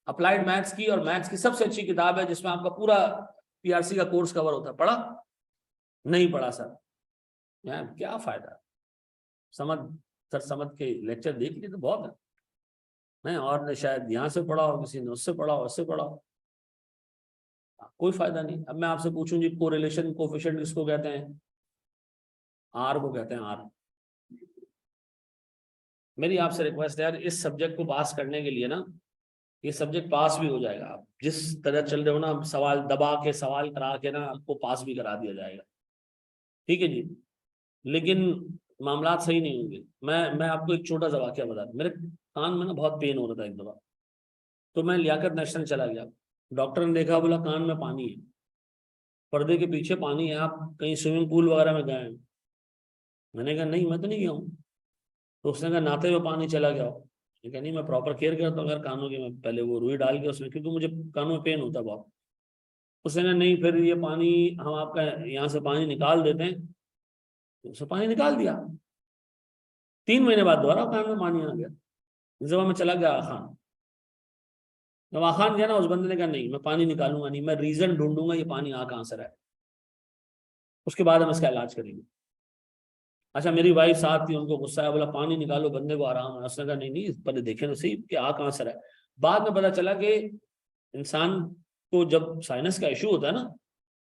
अप्लाइड मैथ्स की और मैथ्स की सबसे अच्छी किताब है, जिसमें आपका पूरा पीआरसी का कोर्स कवर होता है। पढ़ा? नहीं पढ़ा सर, यार क्या फायदा। समझ सर, समझ के लेक्चर देख लीजिए तो बहुत है। नहीं, और ने शायद यहाँ से पढ़ा हो, किसी ने उससे पढ़ा हो, उससे पढ़ा हो, कोई फायदा नहीं। अब मैं आपसे पूछूं जी, कोरिलेशन कोफिशिएंट किसको कहते हैं? आर को कहते हैं, आर। मेरी आपसे रिक्वेस्ट है यार, इस सब्जेक्ट को पास करने के लिए ना, ये सब्जेक्ट पास भी हो जाएगा, आप जिस तरह चल रहे हो ना, सवाल दबा के सवाल करा के ना आपको पास भी करा दिया जाएगा, ठीक है जी। लेकिन मामलात सही नहीं होंगे। मैं आपको एक छोटा सा वाकया बता दूं। मेरे कान में ना बहुत पेन हो रहा था एक दफा, तो मैं लियाकत नेशनल चला गया। डॉक्टर ने देखा, बोला कान में पानी है, पर्दे के पीछे पानी है, आप कहीं स्विमिंग पूल वगैरह में गए हैं? मैंने कहा नहीं, मैं तो नहीं गया हूँ। तो उसने कहा नहाते हुए पानी चला गया हो। ठीक है, नहीं मैं प्रॉपर केयर करता हूँ यार कानों की, मैं पहले वो रुई डाल के उसमें, क्योंकि मुझे कानों में पेन होता है बहुत। उसने नहीं, फिर ये पानी हम आपका यहाँ से पानी निकाल देते हैं, तो उससे पानी निकाल दिया। 3 महीने बाद दोबारा कान में पानी आ गया। जब मैं चला गया खान, जब खान गया ना, उस बंदे ने कहा नहीं मैं पानी निकालूंगा नहीं, मैं रीजन ढूंढूंगा ये पानी आ कहाँ से रहा है, उसके बाद हम इसका इलाज करेंगे। अच्छा मेरी वाइफ साथ थी, उनको गुस्सा आया, बोला पानी निकालो बंदे को आराम है। उसने कहा नहीं नहीं पहले देखें तो सही कि आ कहाँ से रहा है। बाद में पता चला कि इंसान को जब साइनस का इशू होता है ना,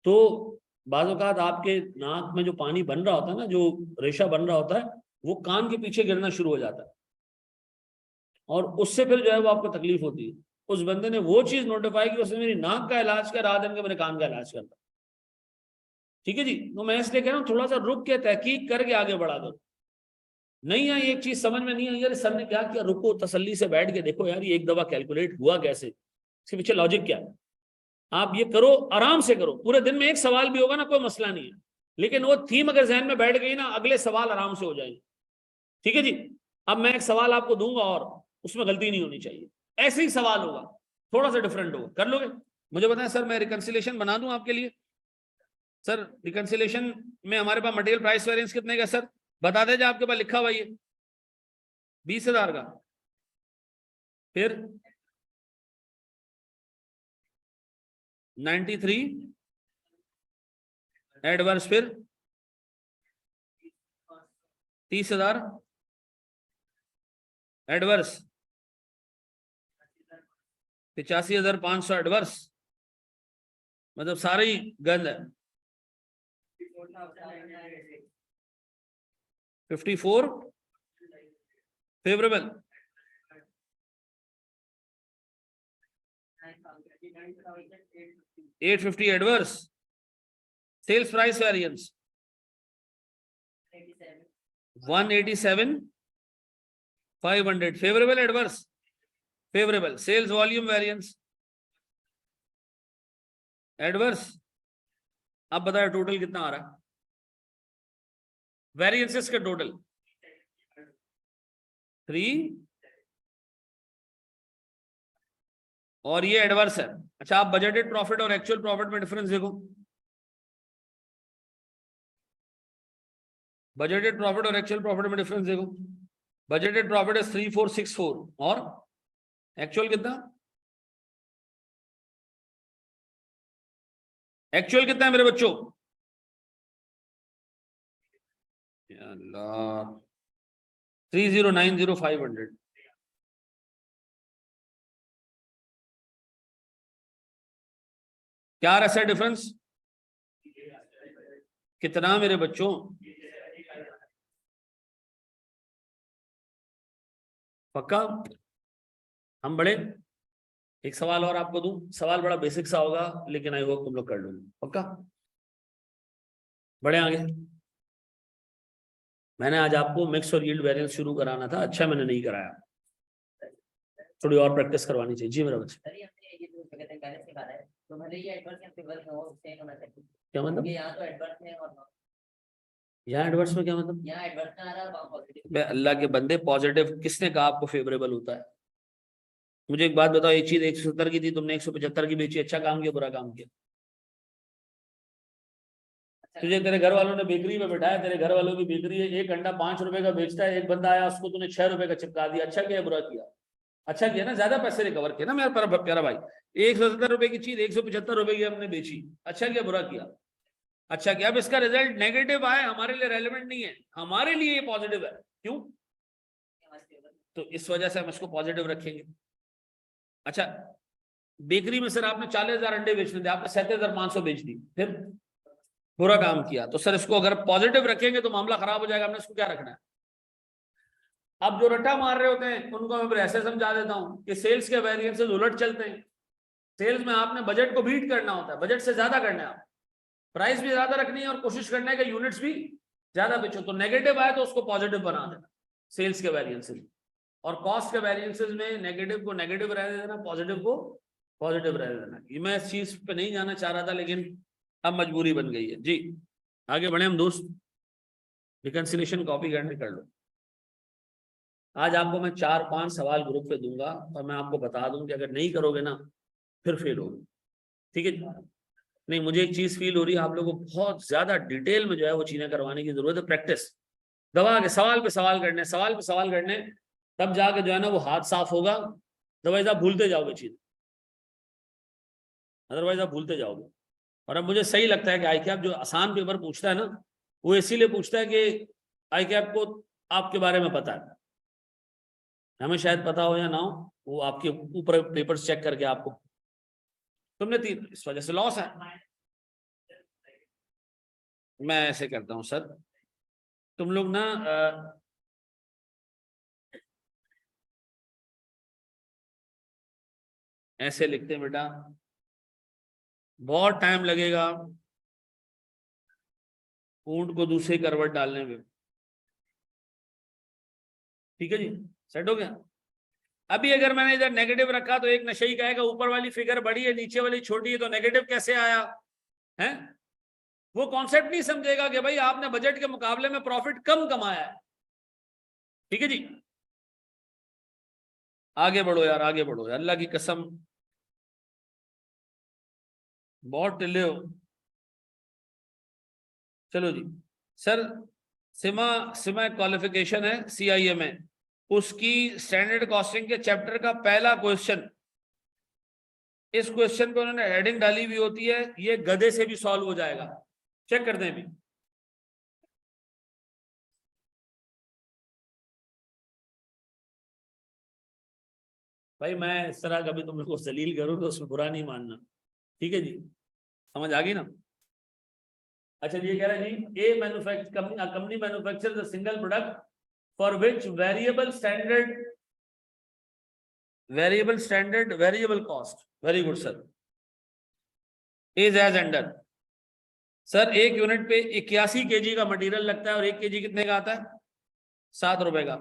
तो बाज़ औक़ात आपके नाक में जो पानी बन रहा होता है ना, जो रेशा बन रहा होता है, वो कान के पीछे गिरना शुरू हो जाता है, और उससे फिर जो है वो आपको तकलीफ होती है। उस बंदे ने वो चीज नोटिफाई की, उसने मेरी नाक का इलाज किया, रात दिन के मेरे कान का इलाज करता। ठीक है जी, तो मैं इसलिए कह रहा हूँ थोड़ा सा रुक के तहकीक करके आगे बढ़ा दो। नहीं आई एक चीज समझ में नहीं आई, यार सर ने क्या किया, रुको तसल्ली से बैठ के देखो यार ये एक दफा कैलकुलेट हुआ कैसे, इसके पीछे लॉजिक क्या है। आप ये करो, आराम से करो, पूरे दिन में एक सवाल भी होगा ना कोई मसला नहीं है, लेकिन वो थीम अगर जहन में बैठ गई ना, अगले सवाल आराम से हो जाएंगे। ठीक है जी, अब मैं एक सवाल आपको दूंगा और उसमें गलती नहीं होनी चाहिए, ऐसे ही सवाल होगा, थोड़ा सा डिफरेंट होगा, कर लोगे? मुझे बताएं सर, मैं रिकंसिलेशन बना दूं आपके लिए? सर रिकंसिलेशन में हमारे पास मटेरियल प्राइस वेरिएंस कितने का सर बता दीजिए, आपके पास लिखा हुआ ये 20,000 का। फिर 93 एडवर्स, फिर 30,000 एडवर्स, 85,500 एडवर्स, मतलब सारे ही गंद है। 54 favourable, 850 adverse, sales price variance 187,500 favourable, adverse favourable, sales volume variance adverse. अब बताओ टोटल कितना आ रहा है वेरिएंसेस का टोटल? 3 और ये एडवर्स है। अच्छा आप बजटेड प्रॉफिट और एक्चुअल प्रॉफिट में डिफरेंस देखो, बजटेड प्रॉफिट और एक्चुअल प्रॉफिट में डिफरेंस देखो। बजटेड प्रॉफिट है 3464 और एक्चुअल कितना? एक्चुअल कितना है मेरे बच्चों? अल्लाह 30,90,500। क्या रहा है डिफरेंस? कितना मेरे बच्चों? पक्का? हम बड़े एक सवाल और आपको दूं, सवाल बड़ा बेसिक सा होगा लेकिन आई होप तुम लोग कर लोगे। पक्का? बड़े आगे। मैंने आज आपको मिक्स और यील्ड वेरिएंस शुरू कराना था, अच्छा मैंने नहीं कराया, थोड़ी और प्रैक्टिस करवानी चाहिए। जी मेरा बच्चा, क्या मतलब? यहाँ एडवर्स में क्या मतलब? अल्लाह के बंदे, पॉजिटिव किसने कहा आपको फेवरेबल होता है? मुझे एक बात बताओ, ये चीज 170 की थी, तुमने 175 की बेची, अच्छा काम किया बुरा काम किया? तुझे तेरे घर वालों ने बेकरी में बैठाया, तेरे घर वालों की बेकरी है, एक अंडा 5 रुपए का बेचता है, एक बंदा आया उसको तूने 6 रुपए का चिपका दिया, अच्छा किया बुरा किया? अच्छा किया ना, ज्यादा पैसे रिकवर किया ना मेरा प्यारा भाई। 170 रुपए की चीज 175 रुपए की हमने बेची, अच्छा किया बुरा किया? अच्छा किया। अब इसका रिजल्ट नेगेटिव आए हमारे लिए रेलेवेंट नहीं है, हमारे लिए ये पॉजिटिव है। क्यों? तो इस वजह से हम इसको पॉजिटिव रखेंगे। अच्छा बेकरी में सर आपने 40,000 अंडे बेचने थे, आपने 37,500 बेच दी, फिर बुरा काम किया। तो सर इसको अगर पॉजिटिव रखेंगे तो मामला खराब हो जाएगा, हमने इसको क्या रखना है? अब जो रट्टा मार रहे होते हैं उनको मैं फिर ऐसे समझा देता हूं कि सेल्स के वेरिएंसेस उलट चलते हैं। सेल्स में आपने बजट को बीट करना होता है, बजट से ज्यादा करना है, आप प्राइस भी ज्यादा रखनी है और कोशिश करना है कि यूनिट्स भी ज्यादा बेचो। तो नेगेटिव आए तो उसको पॉजिटिव बना देना सेल्स के वेरिएंसेस, और कॉस्ट के वेरिएंसेस में नेगेटिव को नेगेटिव रहने देना, पॉजिटिव को पॉजिटिव रहने देना। ये मैं इस चीज पे नहीं जाना चाह रहा था लेकिन अब मजबूरी बन गई है। जी आगे बढ़े हम दोस्त, रिकंसिलेशन कॉपी करने कर लो। आज आपको मैं 4-5 सवाल ग्रुप पे दूंगा और मैं आपको बता दूं कि अगर नहीं करोगे ना फिर फेल होगे, ठीक है। नहीं, मुझे एक चीज फील हो रही है, आप लोगों को बहुत ज्यादा डिटेल में जो है वो चीजें करवाने की जरूरत है। प्रैक्टिस दबा के सवाल पे सवाल करने, सवाल पे सवाल करने, तब जाके जो है ना वो हाथ साफ होगा। अदरवाइज आप भूलते जाओगे चीज, अदरवाइज आप भूलते जाओगे। और अब मुझे सही लगता है कि आईकैप जो आसान पेपर पूछता है ना, वो इसीलिए पूछता है कि आईकैप को आपके बारे में पता है। हमें शायद पता हो या ना हो, वो आपके ऊपर पेपर्स चेक करके आपको तुमने इस वजह से लॉस है। मैं ऐसे करता हूं सर, तुम लोग ना ऐसे लिखते हैं बेटा, बहुत टाइम लगेगा ऊंट को दूसरे करवट डालने में। ठीक है जी, सेट हो गया। अभी अगर मैंने इधर नेगेटिव रखा तो एक नशेई कहेगा ऊपर वाली फिगर बड़ी है नीचे वाली छोटी है, तो नेगेटिव कैसे आया है। वो कॉन्सेप्ट नहीं समझेगा कि भाई आपने बजट के मुकाबले में प्रॉफिट कम कमाया है। ठीक है जी, आगे बढ़ो यार, आगे बढ़ो यार, अल्लाह की कसम बहुत टिल्ले हो। चलो जी सर, सिमा सिमा क्वालिफिकेशन है CIA में, उसकी स्टैंडर्ड कॉस्टिंग के चैप्टर का पहला क्वेश्चन, इस क्वेश्चन पे उन्होंने हेडिंग डाली हुई होती है, ये गधे से भी सॉल्व हो जाएगा। चेक करते हैं अभी। भाई मैं इस तरह कभी तुम लोग को जलील करूँ तो उसमें बुरा नहीं मानना, ठीक है जी, समझ आ गई ना। अच्छा ये कह रहा है जी, a company manufacture the single product for which variable cost, very good sir, is as under. Sir 1 unit पे 81 kg का मटेरियल लगता है और 1 kg कितने का आता है, 7 रुपए का।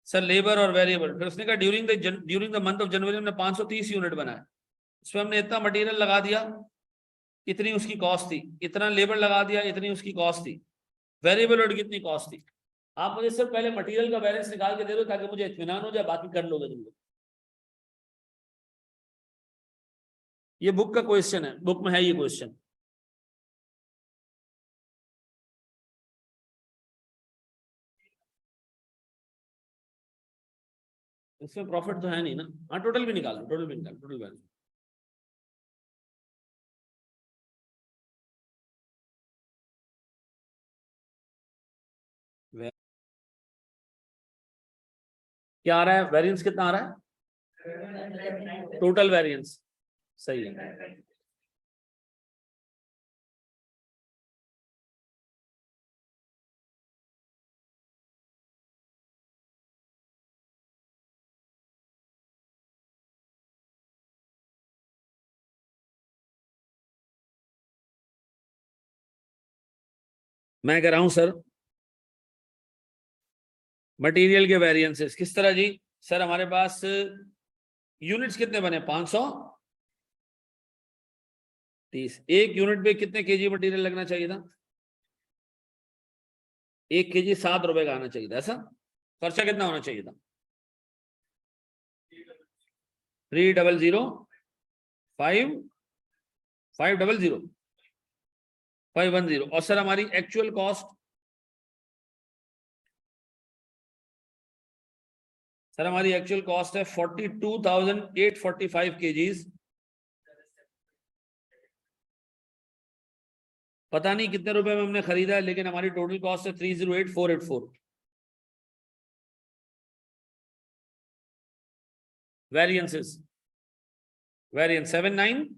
सर लेबर और वेरिएबल, फिर उसने कहा during the month of January हमने 530 यूनिट बनाया, उसमें हमने इतना मटेरियल लगा दिया, इतनी उसकी कॉस्ट थी, इतना लेबर लगा दिया, इतनी उसकी कॉस्ट थी, वेरिएबल और कितनी कॉस्ट थी। आप मुझे सिर्फ पहले मटेरियल का बैलेंस निकाल के दे दो ताकि मुझे इत्मीनान हो जाए, बाकी कर लोगे तुम लोग। ये बुक का क्वेश्चन है, बुक में है ये क्वेश्चन। इसमें प्रॉफिट तो है नहीं ना। हाँ टोटल भी निकाल लो, टोटल भी निकाल, टोटल बैलेंस। क्या आ रहा है, वेरिएंस कितना आ रहा है, टोटल वेरिएंस सही है। मैं कह रहा हूं सर, मटेरियल के वेरिएंसेस किस तरह जी। सर हमारे पास यूनिट्स कितने बने, 530। 1 यूनिट पे कितने केजी मटेरियल लगना चाहिए था, 1 kg 7 रुपए का आना चाहिए था, ऐसा खर्चा कितना होना चाहिए था, 3005510 और सर हमारी एक्चुअल कॉस्ट, सर हमारी एक्चुअल कॉस्ट है 42,845 kgs। पता नहीं कितने रुपए में हमने खरीदा है, लेकिन हमारी टोटल कॉस्ट है 308484। वेरिएंसेस, वेरिएंस 79,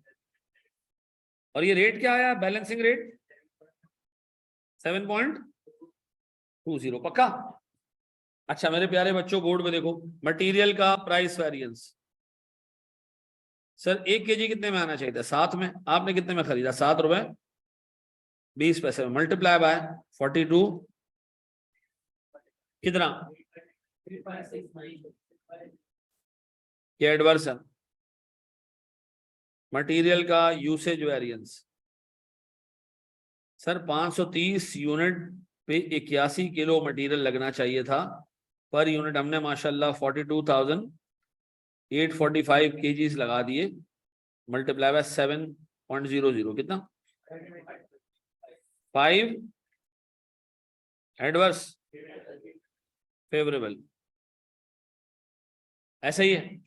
और ये रेट क्या आया, बैलेंसिंग रेट 7.20 पक्का। अच्छा मेरे प्यारे बच्चों बोर्ड में देखो, मटेरियल का प्राइस वेरिएंस। सर 1 kg कितने में आना चाहिए था, 7 में, आपने कितने में खरीदा, 7 रुपए 20 पैसे में, मल्टीप्लाई बाय 42 कितना, ये एडवर्स है। मटेरियल का यूसेज वेरिएंस, सर 530 यूनिट पे 81 किलो मटेरियल लगना चाहिए था, पर यूनिट हमने माशाल्लाह 42,845 kgs लगा दिए, मल्टीप्लाई बाय 7.00 कितना 5 एडवर्स फेवरेबल, ऐसा ही है।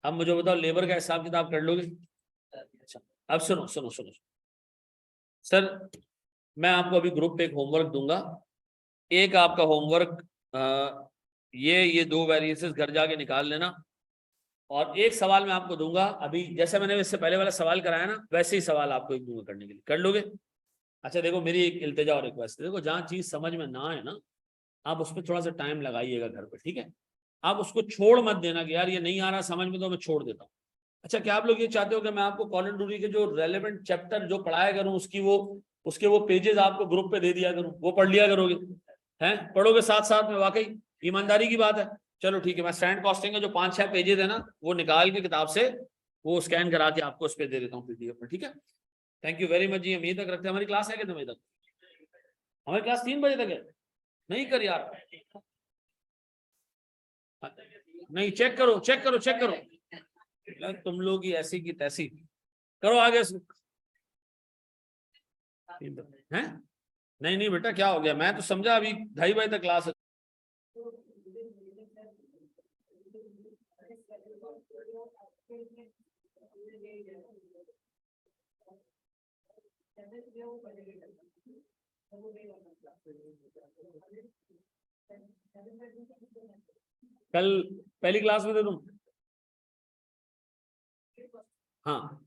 अब मुझे बताओ लेबर का हिसाब किताब कर लोगे? अच्छा अब सुनो सुनो सुनो सर, मैं आपको अभी ग्रुप पे एक होमवर्क दूंगा। एक आपका होमवर्क ये दो वेरिएंसेस घर जाके निकाल लेना, और एक सवाल मैं आपको दूंगा अभी, जैसे मैंने इससे पहले वाला सवाल कराया ना वैसे ही सवाल आपको एक दूंगा करने के लिए, कर लोगे? अच्छा देखो मेरी एक इल्तिजा और रिक्वेस्ट है, देखो जहाँ चीज समझ में ना आए ना आप उस पर थोड़ा सा टाइम लगाइएगा घर पे, ठीक है? आप उसको छोड़ मत देना कि यार ये नहीं आ रहा समझ में तो मैं छोड़ देता हूँ। अच्छा क्या आप लोग ये चाहते हो कि मैं आपको कॉलन ड्यूटी के जो रेलेवेंट चैप्टर जो पढ़ाया करूँ उसके वो पेजेस आपको ग्रुप पे दे दिया करूँ, वो पढ़ लिया करोगे? हैं पढ़ोगे साथ साथ में? वाकई ईमानदारी की बात है। चलो ठीक है, मैं स्टैंड कॉस्टिंग के जो 5-6 पेजेस है ना वो निकाल के किताब से वो स्कैन करा के आपको उस पर दे देता हूँ PDF में, ठीक है? थैंक यू वेरी मच जी। हम यहीं तक रखते हैं। हमारी क्लास है कितने बजे तक? हमारी क्लास 3 बजे तक है। नहीं कर यार, नहीं चेक करो चेक करो चेक करो, तुम लोग ही ऐसी की तैसी, करो आगे हैं? नहीं नहीं बेटा क्या हो गया, मैं तो समझा अभी 2:30 बजे तक क्लास है। कल पहली क्लास में दे दूं? हाँ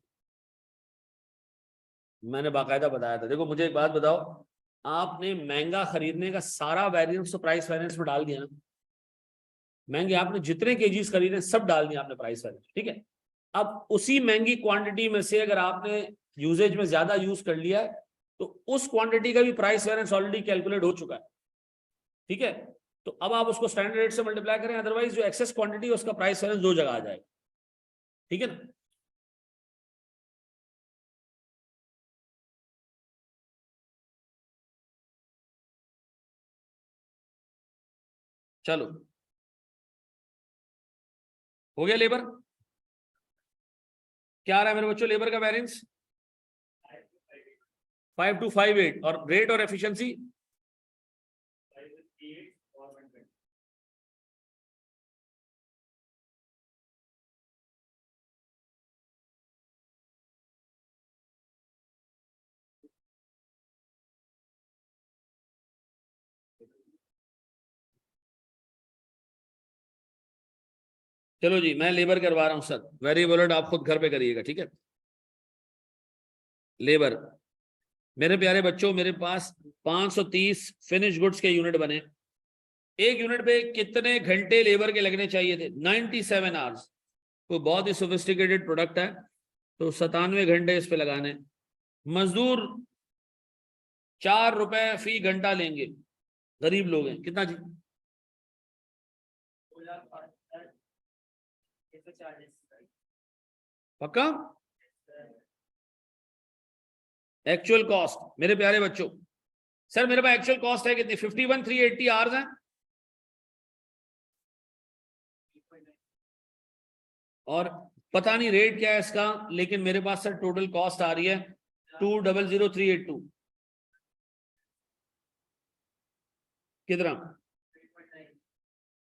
मैंने बाकायदा बताया था। देखो मुझे एक बात बताओ, आपने महंगा खरीदने का सारा वेरिएंस तो प्राइस वेरिएंस में डाल दिया ना? महंगे आपने जितने केजीज खरीदे सब डाल दिए आपने प्राइस वेरिएंस, ठीक है? अब उसी महंगी क्वांटिटी में से अगर आपने यूजेज में ज्यादा यूज कर लिया है तो उस क्वांटिटी का भी प्राइस वेरिएंस ऑलरेडी कैलकुलेट हो चुका है, ठीक है? तो अब आप उसको स्टैंडर्ड रेट से मल्टीप्लाई करें, अदरवाइज जो एक्सेस क्वांटिटी है उसका प्राइस वेरिएंस दो जगह आ जाएगा, ठीक है ना? चलो हो गया लेबर? क्या आ रहा है मेरे बच्चों लेबर का वेरिएंस? 5258 और रेट और एफिशिएंसी चलो जी मैं लेबर करवा रहा हूं सर, वेरी बुलेट आप खुद घर पे करिएगा, ठीक है? लेबर मेरे प्यारे बच्चों, मेरे पास 530 फिनिश गुड्स के यूनिट बने। एक यूनिट पे कितने घंटे लेबर के लगने चाहिए थे? 97 आवर्स। तो बहुत ही सोफिस्टिकेटेड प्रोडक्ट है, तो 97 घंटे इस पे लगाने। मजदूर 4 रुपए फी घंटा लेंगे, गरीब लोग हैं, कितना जी? पक्का? एक्चुअल कॉस्ट मेरे प्यारे बच्चों, सर मेरे पास एक्चुअल कॉस्ट है कितनी? 51,380 आवर्स है, और पता नहीं रेट क्या है इसका, लेकिन मेरे पास सर टोटल कॉस्ट आ रही है 2,00,382। कितना?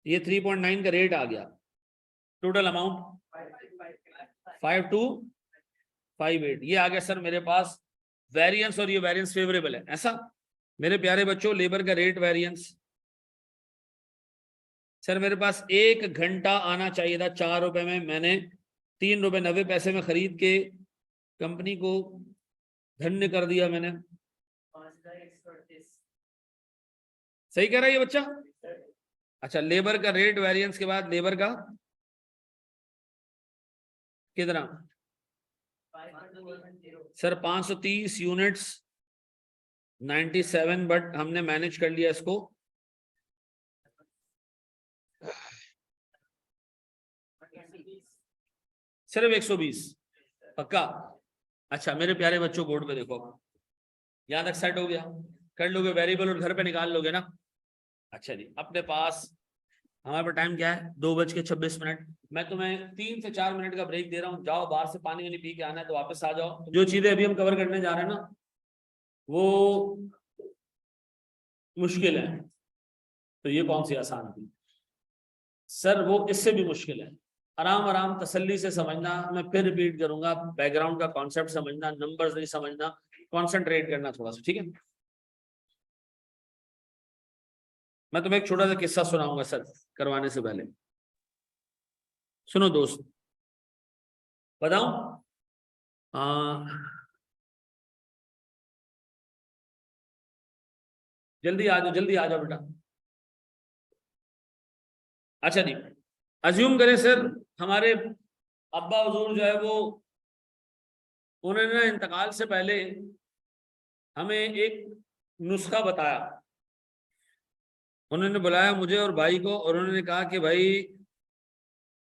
ये 3.9 का रेट आ गया। टोटल अमाउंट 5258 ये आ गया सर मेरे पास वेरिएंस, और ये वेरिएंस फेवरेबल है ऐसा? मेरे प्यारे बच्चों लेबर का रेट वेरिएंस सर मेरे पास 1 घंटा आना चाहिए था 4 रुपए में, मैंने 3.90 रुपए में खरीद के कंपनी को धन्य कर दिया मैंने। सही कह रहा है ये बच्चा? अच्छा लेबर का रेट वेरिएंस के बाद लेबर का कितना? सर 530 यूनिट्स 97, बट हमने मैनेज कर लिया इसको सिर्फ 120। पक्का? अच्छा मेरे प्यारे बच्चों बोर्ड पे देखो, यहां तक सेट हो गया? कर लोगे वेरिएबल और घर पे निकाल लोगे ना? अच्छा जी अपने पास हमारे पास टाइम क्या है, 2:26। मैं तुम्हें 3 से 4 मिनट का ब्रेक दे रहा हूँ, जाओ बाहर से पानी वानी पी के आना है तो वापस आ जाओ। जो चीजें अभी हम कवर करने जा रहे हैं ना वो मुश्किल है, तो ये कौन सी आसान थी सर, वो इससे भी मुश्किल है। आराम आराम तसल्ली से समझना, मैं फिर रिपीट करूंगा, बैकग्राउंड का कॉन्सेप्ट समझना, नंबर्स नहीं समझना, कॉन्सेंट्रेट करना थोड़ा सा, ठीक है। मैं तुम्हें एक छोटा सा किस्सा सुनाऊंगा सर करवाने से पहले, सुनो दोस्त, बताऊं? जल्दी आ जाओ, जल्दी आ जाओ बेटा। अच्छा जी, अज्यूम करें सर हमारे अब्बा हुजूर जो है वो, उन्होंने ना इंतकाल से पहले हमें एक नुस्खा बताया। उन्होंने बुलाया मुझे और भाई को और उन्होंने कहा कि भाई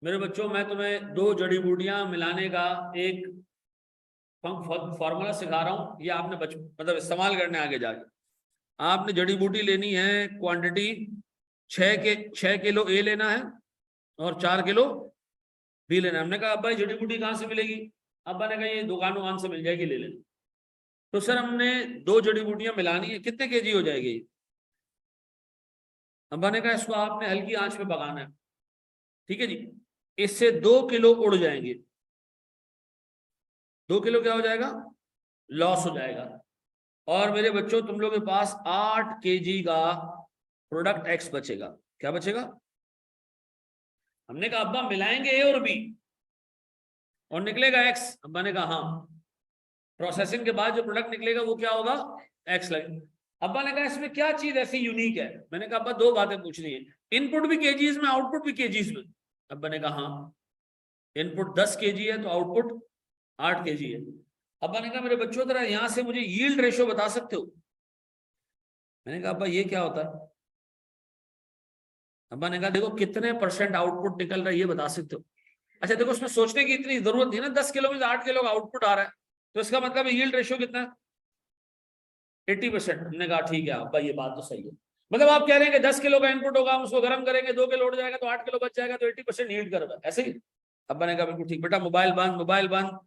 मेरे बच्चों, मैं तुम्हें 2 जड़ी बूटियां मिलाने का एक फॉर्मूला सिखा रहा हूं, ये आपने मतलब इस्तेमाल करने आगे जाके। आपने जड़ी बूटी लेनी है, क्वांटिटी 6 किलो ए लेना है और 4 किलो बी लेना है। हमने कहा अब्बा ये जड़ी बूटी कहाँ से मिलेगी? अब्बा ने कहा ये दुकान वहां से मिल जाएगी, ले लेना। तो सर हमने 2 जड़ी बूटियां मिलानी है, कितने केजी हो जाएगी? अब्बा ने कहा इसको आपने हल्की आंच पे पकाना है, ठीक है जी। इससे 2 किलो उड़ जाएंगे। 2 किलो क्या हो जाएगा? लॉस हो जाएगा। और मेरे बच्चों तुम लोग के पास 8 केजी का प्रोडक्ट एक्स बचेगा। क्या बचेगा? हमने कहा अब्बा मिलाएंगे ए और बी और निकलेगा एक्स। अब्बा ने कहा हाँ, प्रोसेसिंग के बाद जो प्रोडक्ट निकलेगा वो क्या होगा? एक्स लगेगा। अब्बा ने कहा इसमें क्या चीज ऐसी यूनिक है? मैंने कहा अब्बा 2 बातें पूछनी है, इनपुट भी केजीज में, आउटपुट भी केजीज में। अब्बा ने कहा हाँ, इनपुट 10 केजी है तो आउटपुट 8 केजी है। अब्बा ने कहा मेरे बच्चों जरा यहां से मुझे यील्ड रेशो बता सकते हो? मैंने कहा अब्बा ये क्या होता है? अब्बा ने कहा देखो कितने % आउटपुट निकल रहा है ये बता सकते हो? अच्छा देखो उसमें सोचने की इतनी जरूरत नहीं ना, 10 किलो में 8 किलो का आउटपुट आ रहा है तो इसका मतलब यील्ड रेशियो कितना है? 80%। हमने कहा ठीक है अब्बा ये बात तो सही है। मतलब आप कह रहे हैं कि 10 किलो का इनपुट होगा, हम उसको गर्म करेंगे, 2 किलो उड़ जाएगा तो 8 किलो बच जाएगा, तो 80% यील्ड कर रहा है, ऐसे ही? अब्बा ने कहा बिल्कुल ठीक। बेटा मोबाइल बंद, मोबाइल बंद।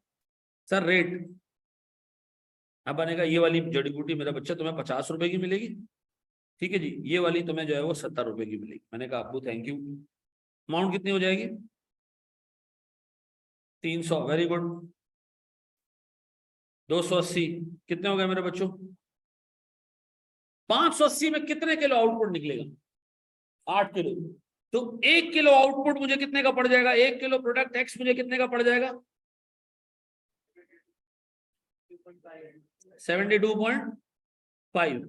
Sir rate? अब्बा ने कहा ये वाली जड़ी बूटी मेरा बच्चा तुम्हें 50 रुपए की मिलेगी, ठीक है जी। ये वाली तुम्हें जो है वो 70 रुपए की मिलेगी। मैंने कहा अब्बू थैंक यू। अमाउंट कितनी हो जाएगी? 300। Very good. 280 कितने हो गए मेरे बच्चों? 580 में कितने किलो आउटपुट निकलेगा? 8 किलो। तो 1 किलो आउटपुट मुझे कितने का पड़ जाएगा? 1 किलो प्रोडक्ट एक्स मुझे कितने का पड़ जाएगा? 72.5।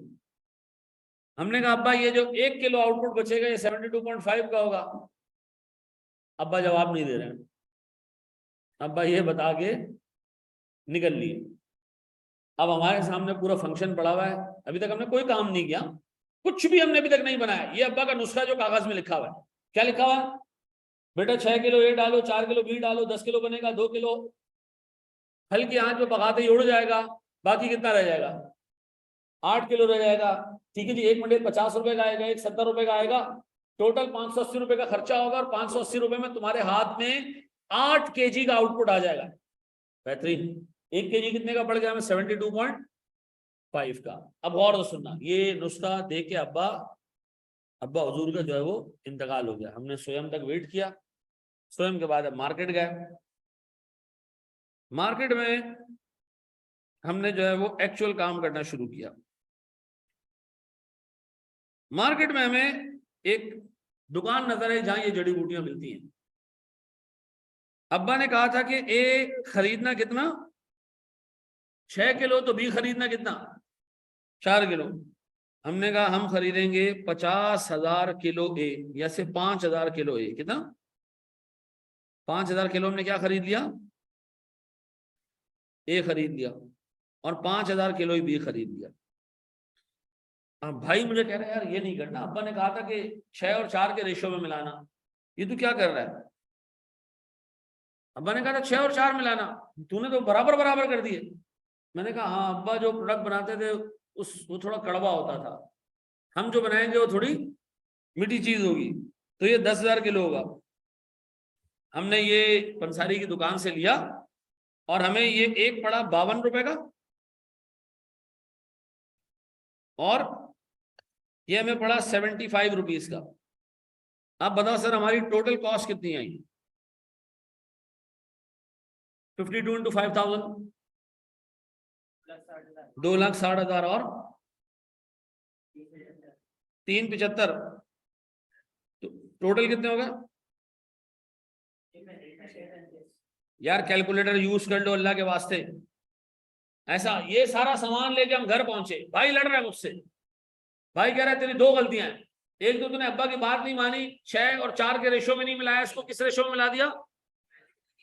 हमने कहा अब्बा ये जो 1 किलो आउटपुट बचेगा ये 72.5 का होगा। अब्बा जवाब नहीं दे रहे हैं। अब्बा ये बता के निकल लिए। अब हमारे सामने पूरा फंक्शन पड़ा हुआ है, अभी तक हमने कोई काम नहीं किया, कुछ भी हमने अभी तक नहीं बनाया। ये अब्बा का नुस्खा जो कागज में लिखा हुआ है, क्या लिखा हुआ है? बेटा 6 किलो ये डालो, 4 किलो बी डालो, 10 किलो बनेगा, 2 किलो हल्की आंच पे पकाते ही उड़ जाएगा, बाकी कितना रह जाएगा? 8 किलो रह जाएगा, ठीक है जी। एक मंडेल 50 रुपए का आएगा, एक 70 रुपए का आएगा, टोटल 580 रुपए का खर्चा होगा और 580 रुपए में तुम्हारे हाथ में 8 केजी का आउटपुट आ जाएगा। बेहतरीन। 1 केजी कितने का पड़ गया हमें? 72.5 का। अब गौर से सुनना, ये नुस्खा दे के अब्बा हुजूर का जो है वो इंतकाल हो गया। हमने स्वयं तक वेट किया, स्वयं के बाद अब मार्केट गए। मार्केट में हमने जो है वो एक्चुअल काम करना शुरू किया। मार्केट में हमें एक दुकान नजर आई जहां ये जड़ी बूटियां मिलती हैं। अब्बा ने कहा था कि ए खरीदना कितना? 6 किलो, तो बी खरीदना कितना? 4 किलो। हमने कहा हम खरीदेंगे 50,000 किलो ए, या से 5,000 किलो ए। कितना? 5,000 किलो। हमने क्या खरीद लिया? ए खरीद लिया और 5,000 किलो बी खरीद लिया। भाई मुझे कह रहे हैं यार ये नहीं करना, अब्बा ने कहा था कि 6 और 4 के रेशो में मिलाना, ये तू क्या कर रहा है? अब्बा ने कहा था 6 और 4 मिलाना, तूने तो बराबर बराबर कर दिए। मैंने कहा हाँ अब्बा, जो प्रोडक्ट बनाते थे वो थोड़ा कड़वा होता था, हम जो बनाएंगे वो थोड़ी मीठी चीज होगी। तो ये 10,000 किलो होगा। हमने ये पंसारी की दुकान से लिया और हमें ये एक पड़ा 52 रुपए का, और ये हमें पड़ा 75 रुपीज का। आप बताओ सर हमारी टोटल कॉस्ट कितनी आई? 52 इंटू 5,000, 2,60,000 और 375, तो टोटल कितने होगा यार? कैलकुलेटर यूज कर लो अल्लाह के वास्ते। ऐसा ये सारा सामान लेके हम घर पहुंचे, भाई लड़ रहा है मुझसे, भाई कह रहा है तेरी 2 गलतियां हैं। एक तो तूने अब्बा की बात नहीं मानी, 6 और 4 के रेशो में नहीं मिलाया, इसको किस रेशो में मिला दिया?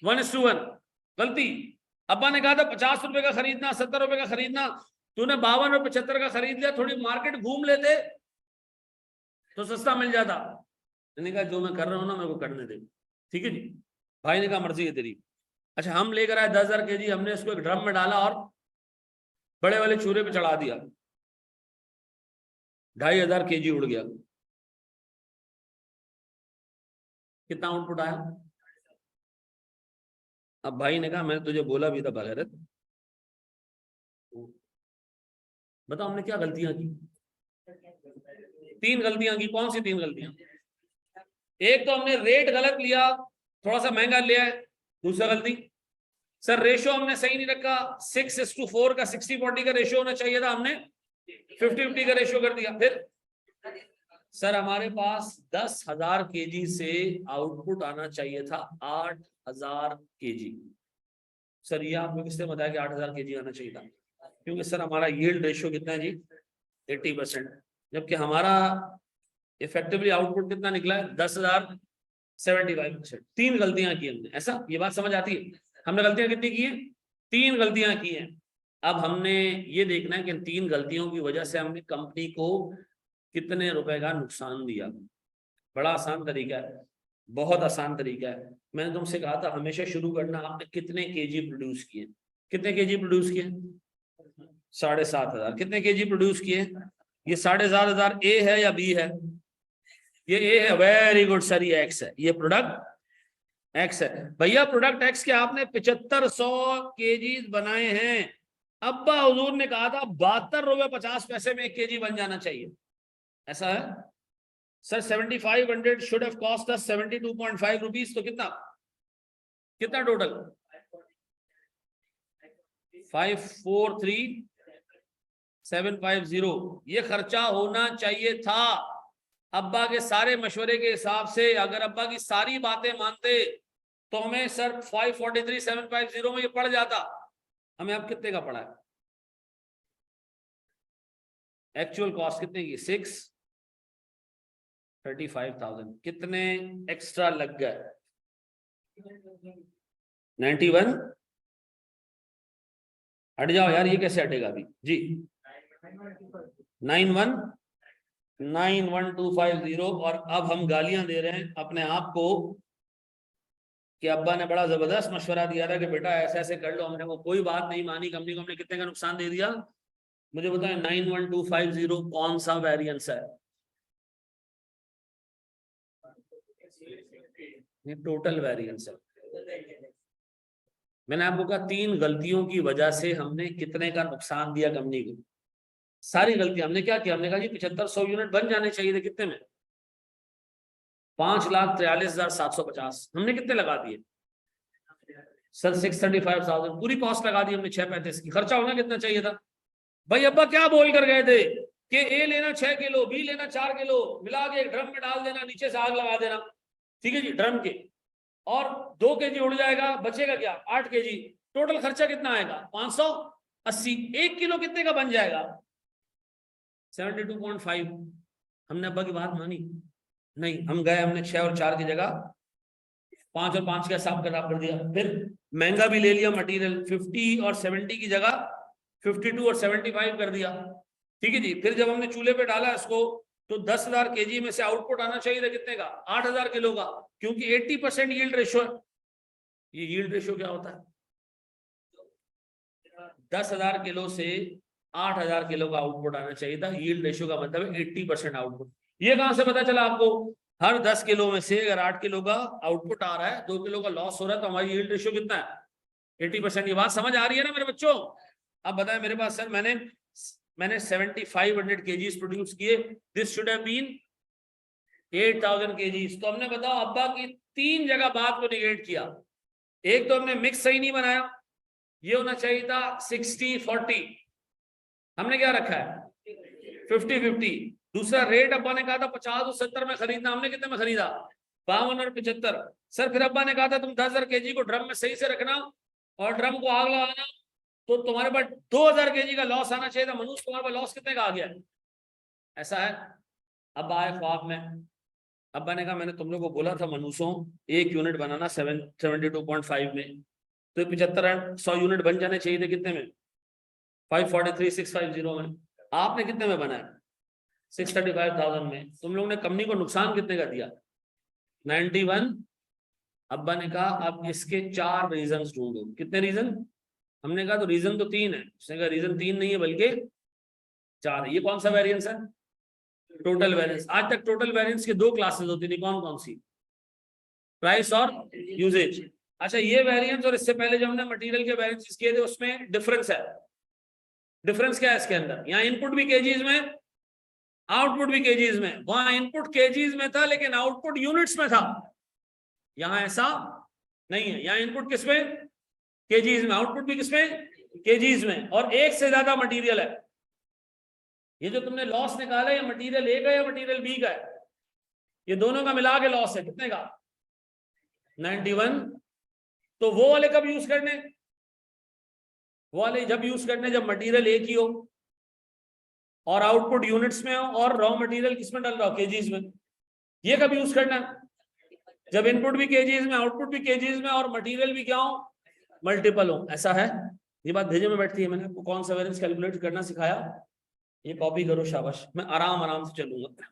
1:1। गलती। अब्बा ने कहा था 50 रुपए का खरीदना, 70 रुपए का खरीदना, तूने 52 और 75 का खरीद लिया। थोड़ी मार्केट घूम लेते तो सस्ता मिल जाता। मैंने कहा जो मैं कर रहा हूं ना मेरे को करने दे, ठीक है जी। भाई ने कहा मर्जी है तेरी। अच्छा, हम लेकर आए 10,000 kg, हमने इसको एक ड्रम में डाला और बड़े वाले चूल्हे पे चढ़ा दिया, 2,500 kg उड़ गया। कितना आउटपुट आया? अब भाई ने कहा मैंने तुझे बोला भी था बगैरत। बताओ हमने क्या गलतियां की? 3 गलतियां की। कौन सी 3 गलतियां? एक तो हमने रेट गलत लिया, थोड़ा सा महंगा लिया है। दूसरा गलती सर रेशो हमने सही नहीं रखा, 6:4 का 60-40 का रेशो होना चाहिए था, हमने 50-50 का रेशो कर दिया। फिर सर हमारे पास 10,000 kg से आउटपुट आना चाहिए था 8,000 kg। सर ये आपको किसने बताया कि 8,000 kg आना चाहिए था? क्योंकि सर हमारा यील्ड रेशो कितना है जी? 80%, जबकि हमारा इफेक्टिवली आउटपुट कितना निकला है? 10,000, 75%। 3 गलतियां की हमने। ऐसा ये बात समझ आती है? हमने गलतियां कितनी की हैं? 3 गलतियां की हैं। अब हमने ये देखना है कि 3 गलतियों की वजह से हमने कंपनी को कितने रुपए का नुकसान दिया। बड़ा आसान तरीका है, बहुत आसान तरीका है। मैंने तुमसे कहा था हमेशा शुरू करना आपने कितने केजी प्रोड्यूस किए। कितने केजी प्रोड्यूस किए? 7,500। कितने केजी प्रोड्यूस किए? ये 7,500 ए है या बी है? ये ए है। वेरी गुड सर, ये एक्स है। ये प्रोडक्ट एक्स है भैया। प्रोडक्ट एक्स के आपने 7500 केजीज बनाए हैं। अब्बा हुजूर ने कहा था 72.50 रुपए में 1 केजी बन जाना चाहिए। ऐसा है sir? 7500 should have cost us 72.5 rupees. तो कितना कितना टोटल? 543,750। ये खर्चा होना चाहिए था। अब्बा के सारे मशवरे के हिसाब से अगर अब्बा की सारी बातें मानते तो हमें सर 543,750 में ये पड़ जाता। हमें अब कितने का पड़ा है? एक्चुअल कॉस्ट कितने की? 635,000। कितने एक्स्ट्रा लग गए? 91। हट जाओ यार, ये कैसे हटेगा अभी जी? 91,9250। और अब हम गालियां दे रहे हैं अपने आप को कि अब्बा ने बड़ा जबरदस्त मशवरा दिया था कि बेटा ऐसे ऐसे कर लो। हमने वो कोई बात नहीं मानी, कंपनी को हमने कितने का नुकसान दे दिया? मुझे बताएं 91,250 कौन सा वेरिएंस है? ये टोटल वेरिएंस है। मैंने आपको कहा 3 गलतियों की वजह से हमने कितने का नुकसान दिया कंपनी को। सारी गलतियां हमने क्या किया? हमने कहा जी 7500 यूनिट बन जाने चाहिए थे। कितने में? 5,43,750। हमने कितने लगा दिए सर? 635,000। पूरी कॉस्ट लगा दी हमने 635 की। खर्चा होना कितना चाहिए था भाई? अब्बा क्या बोल कर गए थे कि ए लेना 6 किलो, बी लेना 4 किलो, मिला के ड्रम में डाल देना, नीचे से आग लगा देना, ठीक है जी, ड्रम के, और 2 केजी उड़ जाएगा, बचेगा क्या? 8 केजी। टोटल खर्चा कितना आएगा? 580। 1 किलो कितने का बन जाएगा? 72.5। हमने अब्बा की बात मानी नहीं, हम गए, हमने 6 और 4 की जगह 5 और 5 का हिसाब खराब कर दिया। फिर महंगा भी ले लिया मटेरियल, 50 और 70 की जगह 52 और 75 कर दिया, ठीक है जी। फिर जब हमने चूल्हे पे डाला इसको तो 10,000 केजी में से आउटपुट आना चाहिए था कितने का? 8,000 किलो का, क्योंकि 80% यील्ड रेशो है। ये यील्ड रेशो क्या होता है? 10,000 किलो से 8,000 किलो का आउटपुट आना चाहिए था। यील्ड रेशो का मतलब है 80% आउटपुट। ये कहां से पता चला आपको? हर 10 किलो में से अगर 8 किलो का आउटपुट आ रहा है, 2 किलो का लॉस हो रहा है, तो हमारी यील्ड रेशियो कितना है? 80%। ये बात समझ आ रही है ना मेरे बच्चों? अब बताएं मेरे पास सर मैंने 7500 kgs प्रोड्यूस किए, this should have been 8000 kgs। तो हमने बताओ अब्बा की 3 जगह बात को निगेट किया। एक तो हमने मिक्स सही नहीं बनाया, ये होना चाहिए था 60-40, हमने क्या रखा है 50-50। दूसरा रेट अब्बा ने कहा था 50 और 70 में खरीदना, हमने कितने में खरीदा 52 और 75। सर फिर अब्बा ने कहा था तुम 10,000 kg को ड्रम में सही से रखना और ड्रम को आग लगाना, तो तुम्हारे पास 2000 kg का लॉस आना चाहिए था। मनुष्य तुम्हारे पास लॉस कितने का आ गया? ऐसा है। अब आए ख्वाब में, अब्बा ने कहा मैंने तुम लोगों को बोला था मनुष्यों 1 यूनिट बनाना 72.5 में, तो 75-100 यूनिट बन जाने चाहिए थे कितने में? 543,650 में। आपने कितने में बनाया? 635,000 में। तुम लोगों ने कंपनी को नुकसान कितने का दिया? 91। अब्बा ने कहा अब इसके 4 रीजंस ढूंढो। कितने रीजन? हमने कहा तो रीजन तो 3 है। उसने कहा रीजन 3 नहीं है बल्कि 4 है। ये कौन सा वेरिएंस है? Total variance. आज तक टोटल वेरिएंस के 2 क्लासेस होती थी, कौन कौन सी? प्राइस और यूजेज। अच्छा, ये वेरिएंस और इससे पहले जो हमने मटेरियल के वेरिएंस किए थे उसमें डिफरेंस है। डिफरेंस क्या है इसके अंदर? यहाँ इनपुट भी केजीज में, आउटपुट भी केजीज में। वहां इनपुट केजीज में था लेकिन आउटपुट यूनिट्स में था। यहां ऐसा नहीं है। यहाँ इनपुट किसमें? केजीज में। आउटपुट भी किसमें? केजीज में। और एक से ज्यादा मटेरियल है। ये जो तुमने लॉस निकाला है, ये मटेरियल ए का या मटेरियल बी का है? ये दोनों का मिला के लॉस है। कितने का? 91। तो वो वाले कब यूज करने? वो वाले जब यूज करने जब मटेरियल एक ही हो और आउटपुट यूनिट्स में हो और रॉ मटेरियल किसमें डल रहा हो? केजीज में। ये कब यूज करना? जब इनपुट भी केजीज में, आउटपुट भी केजीज में और मटेरियल भी क्या हो? मल्टीपल हो। ऐसा है। ये बात भेजे में बैठती है। मैंने आपको कौन सा वेरिएंस कैलकुलेट करना सिखाया? ये कॉपी करो, शाबाश। मैं आराम आराम से चलूंगा।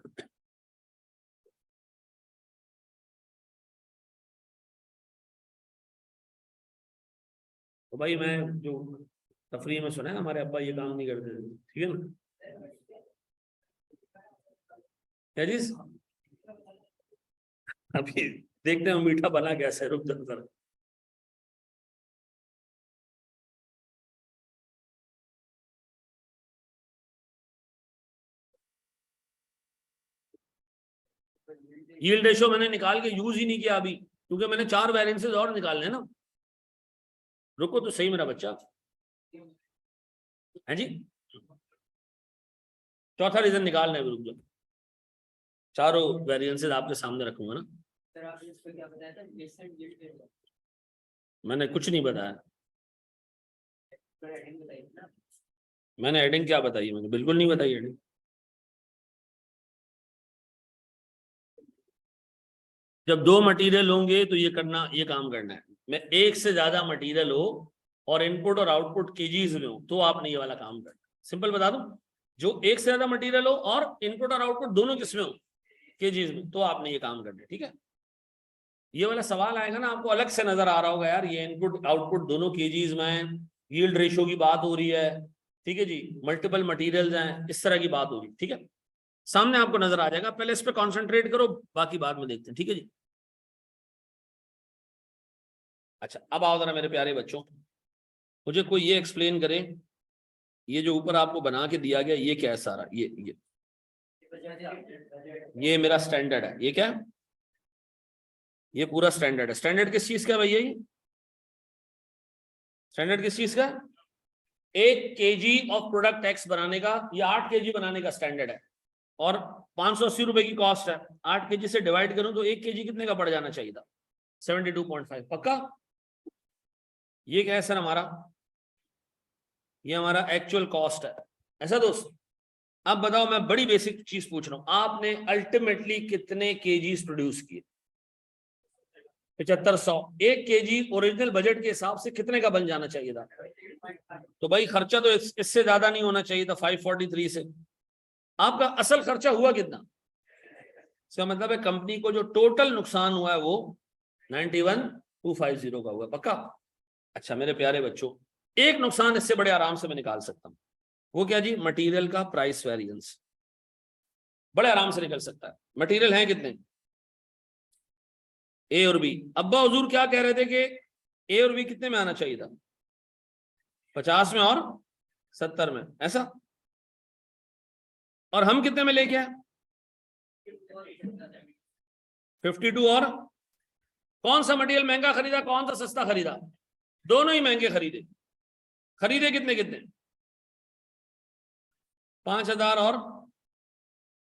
तो भाई मैं जो तफरीह में सुना है, हमारे अब्बा ये काम नहीं करते थे, ठीक है ना? क्या चीज? अभी देखते हैं मीठा बना कैसे। रुक जाओ जरा। यील्ड रेशियो मैंने निकाल के यूज ही नहीं किया अभी, क्योंकि मैंने 4 वेरिएंसेस और निकालने हैं ना। रुको तो सही मेरा बच्चा। है जी, चौथा रीजन निकालना है। रुक जाओ, चारों वेरिएंसेस आपके सामने रखूंगा ना। मैंने कुछ नहीं बताया। मैंने हेडिंग क्या बताई? मैंने बिल्कुल नहीं बताई हेडिंग। जब 2 मटेरियल होंगे तो ये काम करना है। मैं एक से ज्यादा मटेरियल हो और इनपुट और आउटपुट केजीज में हो तो आपने ये वाला काम करना। सिंपल बता दूं, जो एक से ज्यादा मटेरियल हो और इनपुट और आउटपुट दोनों किसमें हो? केजीज में, तो आपने ये काम करना है। ठीक है। ये वाला सवाल आएगा ना, आपको अलग से नजर आ रहा होगा यार, ये इनपुट आउटपुट दोनों केजीज में है, यील्ड रेशियो की बात हो रही है, ठीक है जी, मल्टीपल मटेरियल्स हैं, इस तरह की बात हो रही है। ठीक है, सामने आपको नजर आ जाएगा। पहले इस पे कंसंट्रेट करो, बाकी बाद में देखते हैं। ठीक है जी। अच्छा, अब आओ जरा मेरे प्यारे बच्चों, मुझे कोई ये एक्सप्लेन करे, ये जो ऊपर आपको बना के दिया गया ये क्या है सारा? ये मेरा स्टैंडर्ड है। ये क्या है? ये पूरा स्टैंडर्ड है। स्टैंडर्ड किस चीज का है भैया? ये स्टैंडर्ड किस चीज का? 1 kg ऑफ प्रोडक्ट एक्स बनाने का या 8 kg बनाने का स्टैंडर्ड है, और 580 रुपए की कॉस्ट है। 8 kg से डिवाइड करूं तो 1 kg कितने का पड़ जाना चाहिए था? 72.5। पक्का? ये क्या है सर हमारा? ये हमारा एक्चुअल कॉस्ट है। ऐसा दोस्त? अब बताओ, मैं बड़ी बेसिक चीज पूछ रहा हूं, आपने अल्टीमेटली कितने केजीज प्रोड्यूस किए? 7500। 1 kg ओरिजिनल बजट के हिसाब से कितने का बन जाना चाहिए था? तो भाई खर्चा तो इससे ज्यादा नहीं होना चाहिए था 543 से। आपका असल खर्चा हुआ कितना? इसका मतलब है कंपनी को जो टोटल नुकसान हुआ है वो 91,250 का हुआ। पक्का? अच्छा मेरे प्यारे बच्चों, एक नुकसान इससे बड़े आराम से मैं निकाल सकता हूं। वो क्या जी? मटेरियल का प्राइस वेरिएंस। बड़े आराम से निकल सकता है। मटेरियल है कितने? ए और बी। अब्बा हुजूर क्या कह रहे थे कि ए और बी कितने में आना चाहिए था? 50 में और 70 में, ऐसा। और हम कितने में लेके आए? 52 और कौन सा मटेरियल महंगा खरीदा, कौन सा सस्ता खरीदा? दोनों ही महंगे खरीदे। खरीदे कितने कितने? 5000 और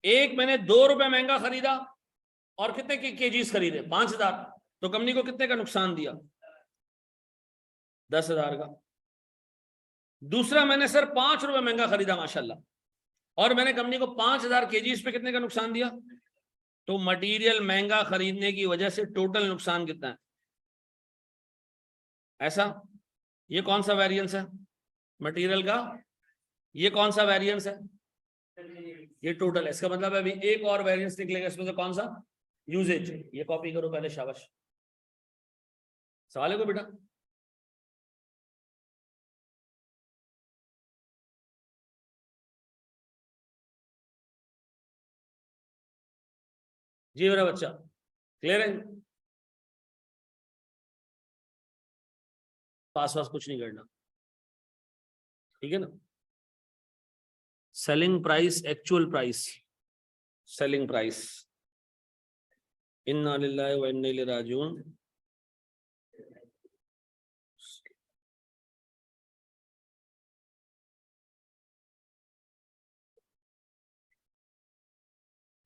एक मैंने 2 रुपए महंगा खरीदा और कितने के केजीज खरीदे? 5000। तो कंपनी को कितने का नुकसान दिया? 10,000 का। दूसरा मैंने सर 5 रुपए महंगा खरीदा माशाल्लाह और मैंने कंपनी को 5000 केजीज पे कितने का नुकसान दिया? तो मटेरियल महंगा खरीदने की वजह से टोटल नुकसान कितना है? ऐसा। ये कौन सा वेरिएंस है मटेरियल का? ये कौन सा वेरिएंस है? ये टोटल है। इसका मतलब है अभी एक और वेरिएंस निकलेगा, इसमें से कौन सा? यूजेज। ये कॉपी करो पहले, शाबाश। सवाल है को बेटा? जी मेरा बच्चा, क्लियर है? पास वास कुछ नहीं करना, ठीक है ना? Selling price, actual price, selling price. इन्ना लिल्लाहि व इन्ना इलैहि राजिऊन।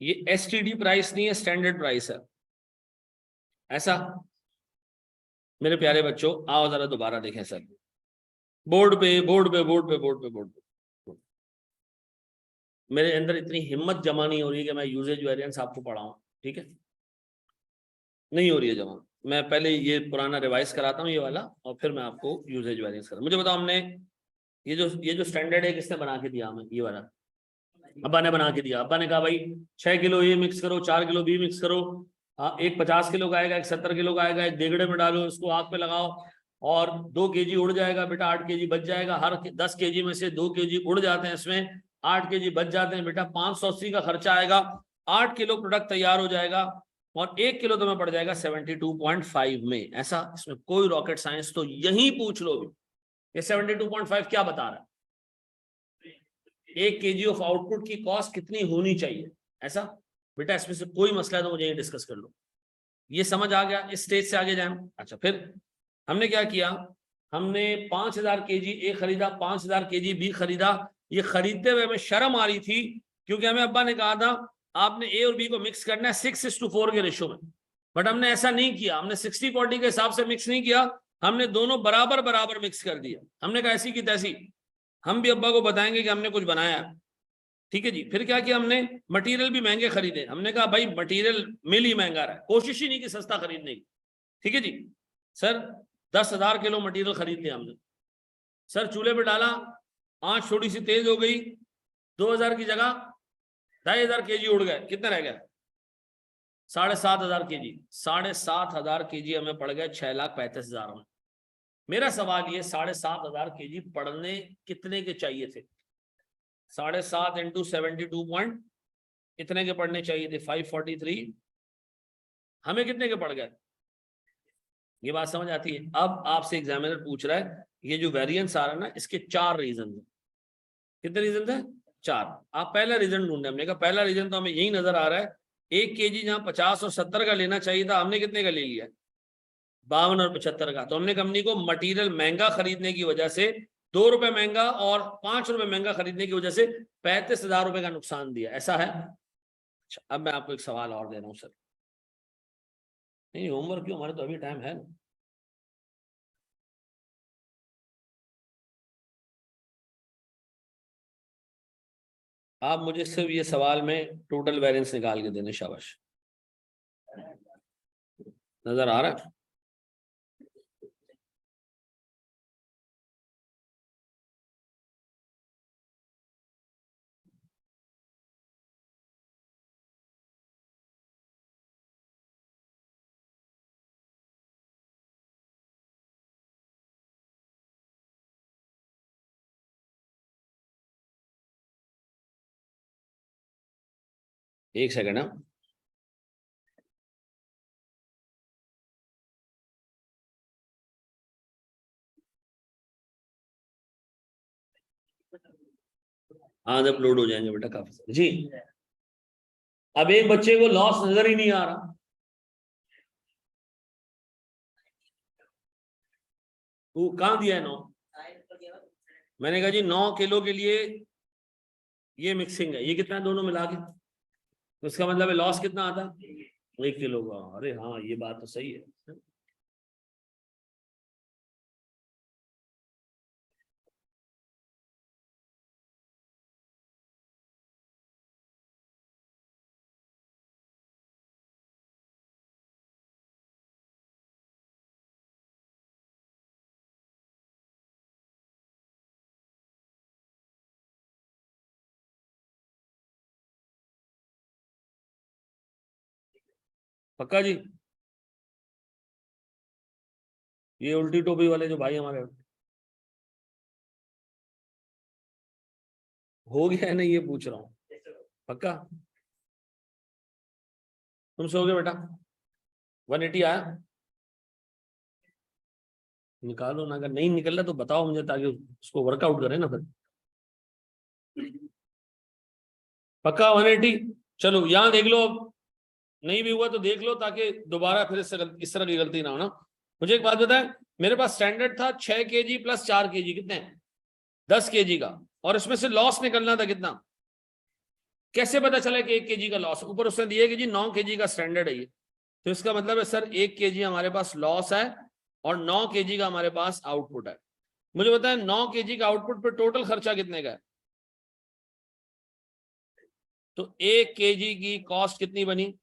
ये एसटीडी प्राइस नहीं है, स्टैंडर्ड प्राइस है, ऐसा। मेरे प्यारे बच्चों आओ जरा दोबारा देखें सर, बोर्ड पे बोर्ड पे बोर्ड पे बोर्ड पे बोर्ड पे। मेरे अंदर इतनी हिम्मत जमा नहीं हो रही कि मैं यूजेज वेरिएंस आपको पढ़ाऊं, ठीक है? नहीं हो रही है जमा। मैं पहले ये पुराना रिवाइज कराता हूँ ये वाला, और फिर मैं आपको यूजेज वेरिएंस करा। मुझे बताओ, हमने ये जो स्टैंडर्ड है किसने बना के दिया हमें? ये वाला अब्बा ने बना के दिया। अब्बा ने कहा भाई 6 किलो ये मिक्स करो, 4 किलो बी मिक्स करो। हाँ, एक 50 किलो का आएगा, एक 70 किलो का आएगा, एक देगड़े में डालो, इसको आग पे लगाओ और 2 केजी उड़ जाएगा बेटा, 8 केजी बच जाएगा। हर 10 केजी में से 2 केजी उड़ जाते हैं, इसमें 8 केजी बच जाते हैं बेटा। 580 का खर्चा आएगा, 8 किलो प्रोडक्ट तैयार हो जाएगा और 1 किलो तुम्हें पड़ जाएगा 72.5 में। ऐसा, इसमें कोई रॉकेट साइंस तो यही पूछ लो भी, ये 72.5 क्या बता रहा है? 1 केजी ऑफ आउटपुट की कॉस्ट कितनी होनी चाहिए, ऐसा। बेटा इसमें से कोई मसला है तो मुझे ये डिस्कस कर लो। ये समझ आ गया? इस स्टेज से आगे जाए। अच्छा, फिर हमने क्या किया? हमने 5000 केजी ए खरीदा, 5000 केजी बी खरीदा। ये खरीदते हुए हमें शर्म आ रही थी क्योंकि हमें अब्बा ने कहा था आपने ए और बी को मिक्स करना है 6:4 के रेशो में। बट हमने ऐसा नहीं किया, हमने 60-40 के हिसाब से मिक्स नहीं किया, हमने दोनों बराबर बराबर मिक्स कर दिया। हमने कहा ऐसी की तैसी, हम भी अब्बा को बताएंगे कि हमने कुछ बनाया है, ठीक है जी। फिर क्या किया हमने? मटेरियल भी महंगे खरीदे। हमने कहा भाई मटेरियल मिल ही महंगा रहा है, कोशिश ही नहीं की सस्ता खरीदने की, ठीक है जी। सर 10,000 किलो मटेरियल खरीद लिया हमने। सर चूल्हे पे डाला, आंच थोड़ी सी तेज हो गई, 2000 की जगह 2500 केजी उड़ गए। कितने रह गए? 7,500 केजी। 7,500 केजी हमें पड़ गए 6,35,000 में। मेरा सवाल ये, 7,500 केजी पड़ने कितने के चाहिए थे? 7.5 इंटू 72 पॉइंट इतने के पड़ने चाहिए थे, 543। हमें कितने के पड़ गए? ये बात समझ आती है? अब आपसे एग्जामिनर पूछ रहा है ये जो वेरिएंस आ रहा है ना, इसके 4 रीजन है। कितने रीजन थे? 4। आप पहला रीजन ढूंढे। हमने कहा पहला रीजन तो हमें यही नजर आ रहा है, 1 केजी जहां 50 और 70 का लेना चाहिए था, हमने कितने का ले लिया? 52 और 75 का। तो हमने कंपनी को मटेरियल महंगा खरीदने की वजह से 2 रुपए महंगा और 5 रुपए महंगा खरीदने की वजह से 35,000 रुपए का नुकसान दिया, ऐसा है। अच्छा, अब मैं आपको एक सवाल और दे रहा हूँ सर। नहीं होमवर्क क्यों, हमारे तो अभी टाइम है। आप मुझे सिर्फ ये सवाल में टोटल वेरिएंस निकाल के देने, शाबाश। नजर आ रहा है? एक सेकंड। आज अपलोड हो जाएंगे बेटा काफी सारे जी। अब एक बच्चे को लॉस नजर ही नहीं आ रहा, वो कहाँ दिया है 9? मैंने कहा जी 9 किलो के लिए ये मिक्सिंग है, ये कितना है दोनों मिला के, तो इसका मतलब है लॉस कितना आता है? 1 किलो का। अरे हाँ ये बात तो सही है। पक्का जी? ये उल्टी टोपी वाले जो भाई हमारे, हो गया है ना, ये पूछ रहा हूँ। पक्का तुम सोओगे बेटा? 180 आया? निकालो ना, अगर नहीं निकल रहा तो बताओ मुझे, ताकि उसको वर्कआउट करें ना फिर। पक्का 180? चलो यहाँ देख लो, अब नहीं भी हुआ तो देख लो, ताकि दोबारा फिर इस तरह की गलती ना हो ना। मुझे एक बात बताएं, मेरे पास स्टैंडर्ड था 6 kg प्लस 4 kg, कितने? 10 kg का, और इसमें से लॉस निकलना था कितना? कैसे पता चला कि 1 kg का लॉस? ऊपर उसने दिया कि जी 9 kg का स्टैंडर्ड है ये, तो इसका मतलब है सर 1 kg हमारे पास लॉस है और 9 kg का हमारे पास आउटपुट है। मुझे बताएं 9 kg का आउटपुट पे टोटल खर्चा कितने का है? तो 1 kg की कॉस्ट कितनी बनी?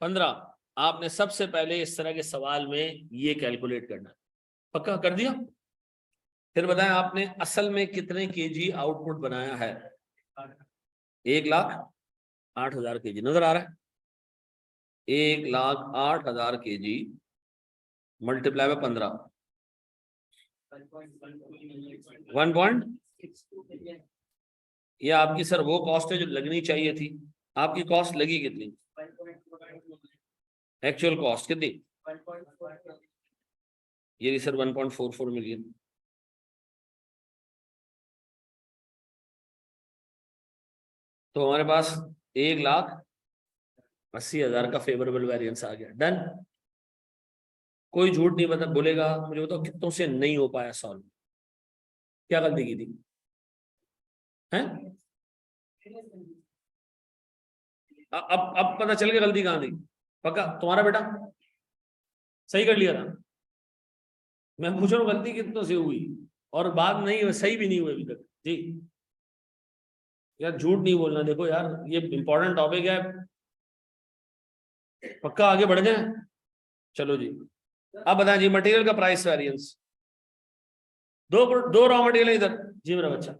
15। आपने सबसे पहले इस तरह के सवाल में ये कैलकुलेट करना है। पक्का कर दिया? फिर बताएं आपने असल में कितने केजी आउटपुट बनाया है? 1,08,000 केजी। नजर आ रहा है? 1,08,000 केजी मल्टीप्लाई बाय 15, 1. ये आपकी सर वो कॉस्ट है जो लगनी चाहिए थी। आपकी कॉस्ट लगी कितनी? एक्चुअल कॉस्ट कितनी? ये सर 1.44 मिलियन। तो हमारे पास 1,80,000 का फेवरेबल वेरिएंस आ गया। डन। कोई झूठ नहीं बता बोलेगा, मुझे बताओ कितनों से नहीं हो पाया सॉल्व? क्या गलती की थी? हैं? अब पता चल गया गलती कहां थी? पक्का तुम्हारा बेटा सही कर लिया था? मैं पूछ रहा हूँ गलती कितनों से हुई, और बात नहीं सही भी नहीं हुई अभी तक जी। यार झूठ नहीं बोलना, देखो यार ये इंपॉर्टेंट टॉपिक है। पक्का आगे बढ़ जाए? चलो जी, अब बताएं जी मटेरियल का प्राइस वेरिएंस। दो रॉ मटेरियल इधर जी मेरा बच्चा।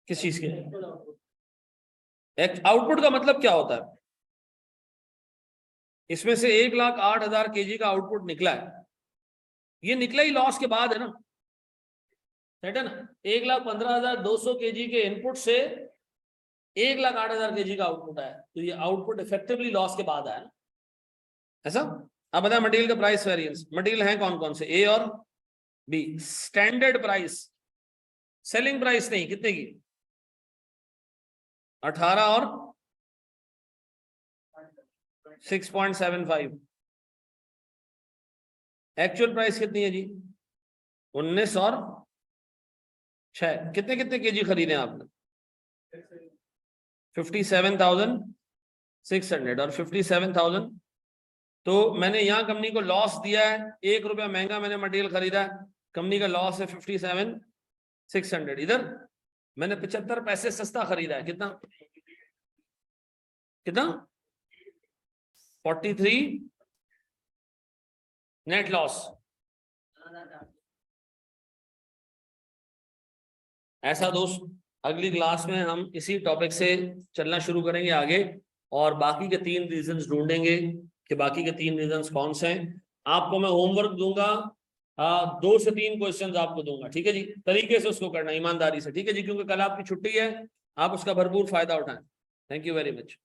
किस चीज के? आउटपुट का मतलब क्या होता है? इसमें से 1,08,000 केजी का आउटपुट निकला है, ये निकला ही लॉस के बाद है ना, है ना? 1,15,200 केजी के इनपुट से 1,08,000 केजी का आउटपुट है, तो ये आउटपुट इफेक्टिवली लॉस के बाद आया ना, ऐसा? अब बताया मटेरियल का प्राइस वेरिएंस। मटेरियल है कौन कौन से? ए और B. Standard price, selling price नहीं, कितने की? 18 और 6.75। एक्चुअल प्राइस कितनी है जी? 19 और 6। कितने कितने केजी खरीदे आपने? 57,600 और 57,000। तो मैंने यहां कंपनी को लॉस दिया है, 1 रुपया महंगा मैंने मटेरियल खरीदा है, कंपनी का लॉस है 57,600। इधर मैंने 75 पैसे सस्ता खरीदा है, कितना कितना? 43 नेट लॉस। ऐसा दोस्त, अगली क्लास में हम इसी टॉपिक से चलना शुरू करेंगे आगे, और बाकी के 3 रीजंस ढूंढेंगे कि बाकी के 3 रीजंस कौन से हैं। आपको मैं होमवर्क दूंगा, 2 से 3 क्वेश्चंस आपको दूंगा, ठीक है जी? तरीके से उसको करना, ईमानदारी से, ठीक है जी? क्योंकि कल आपकी छुट्टी है, आप उसका भरपूर फायदा उठाएं। Thank you very much.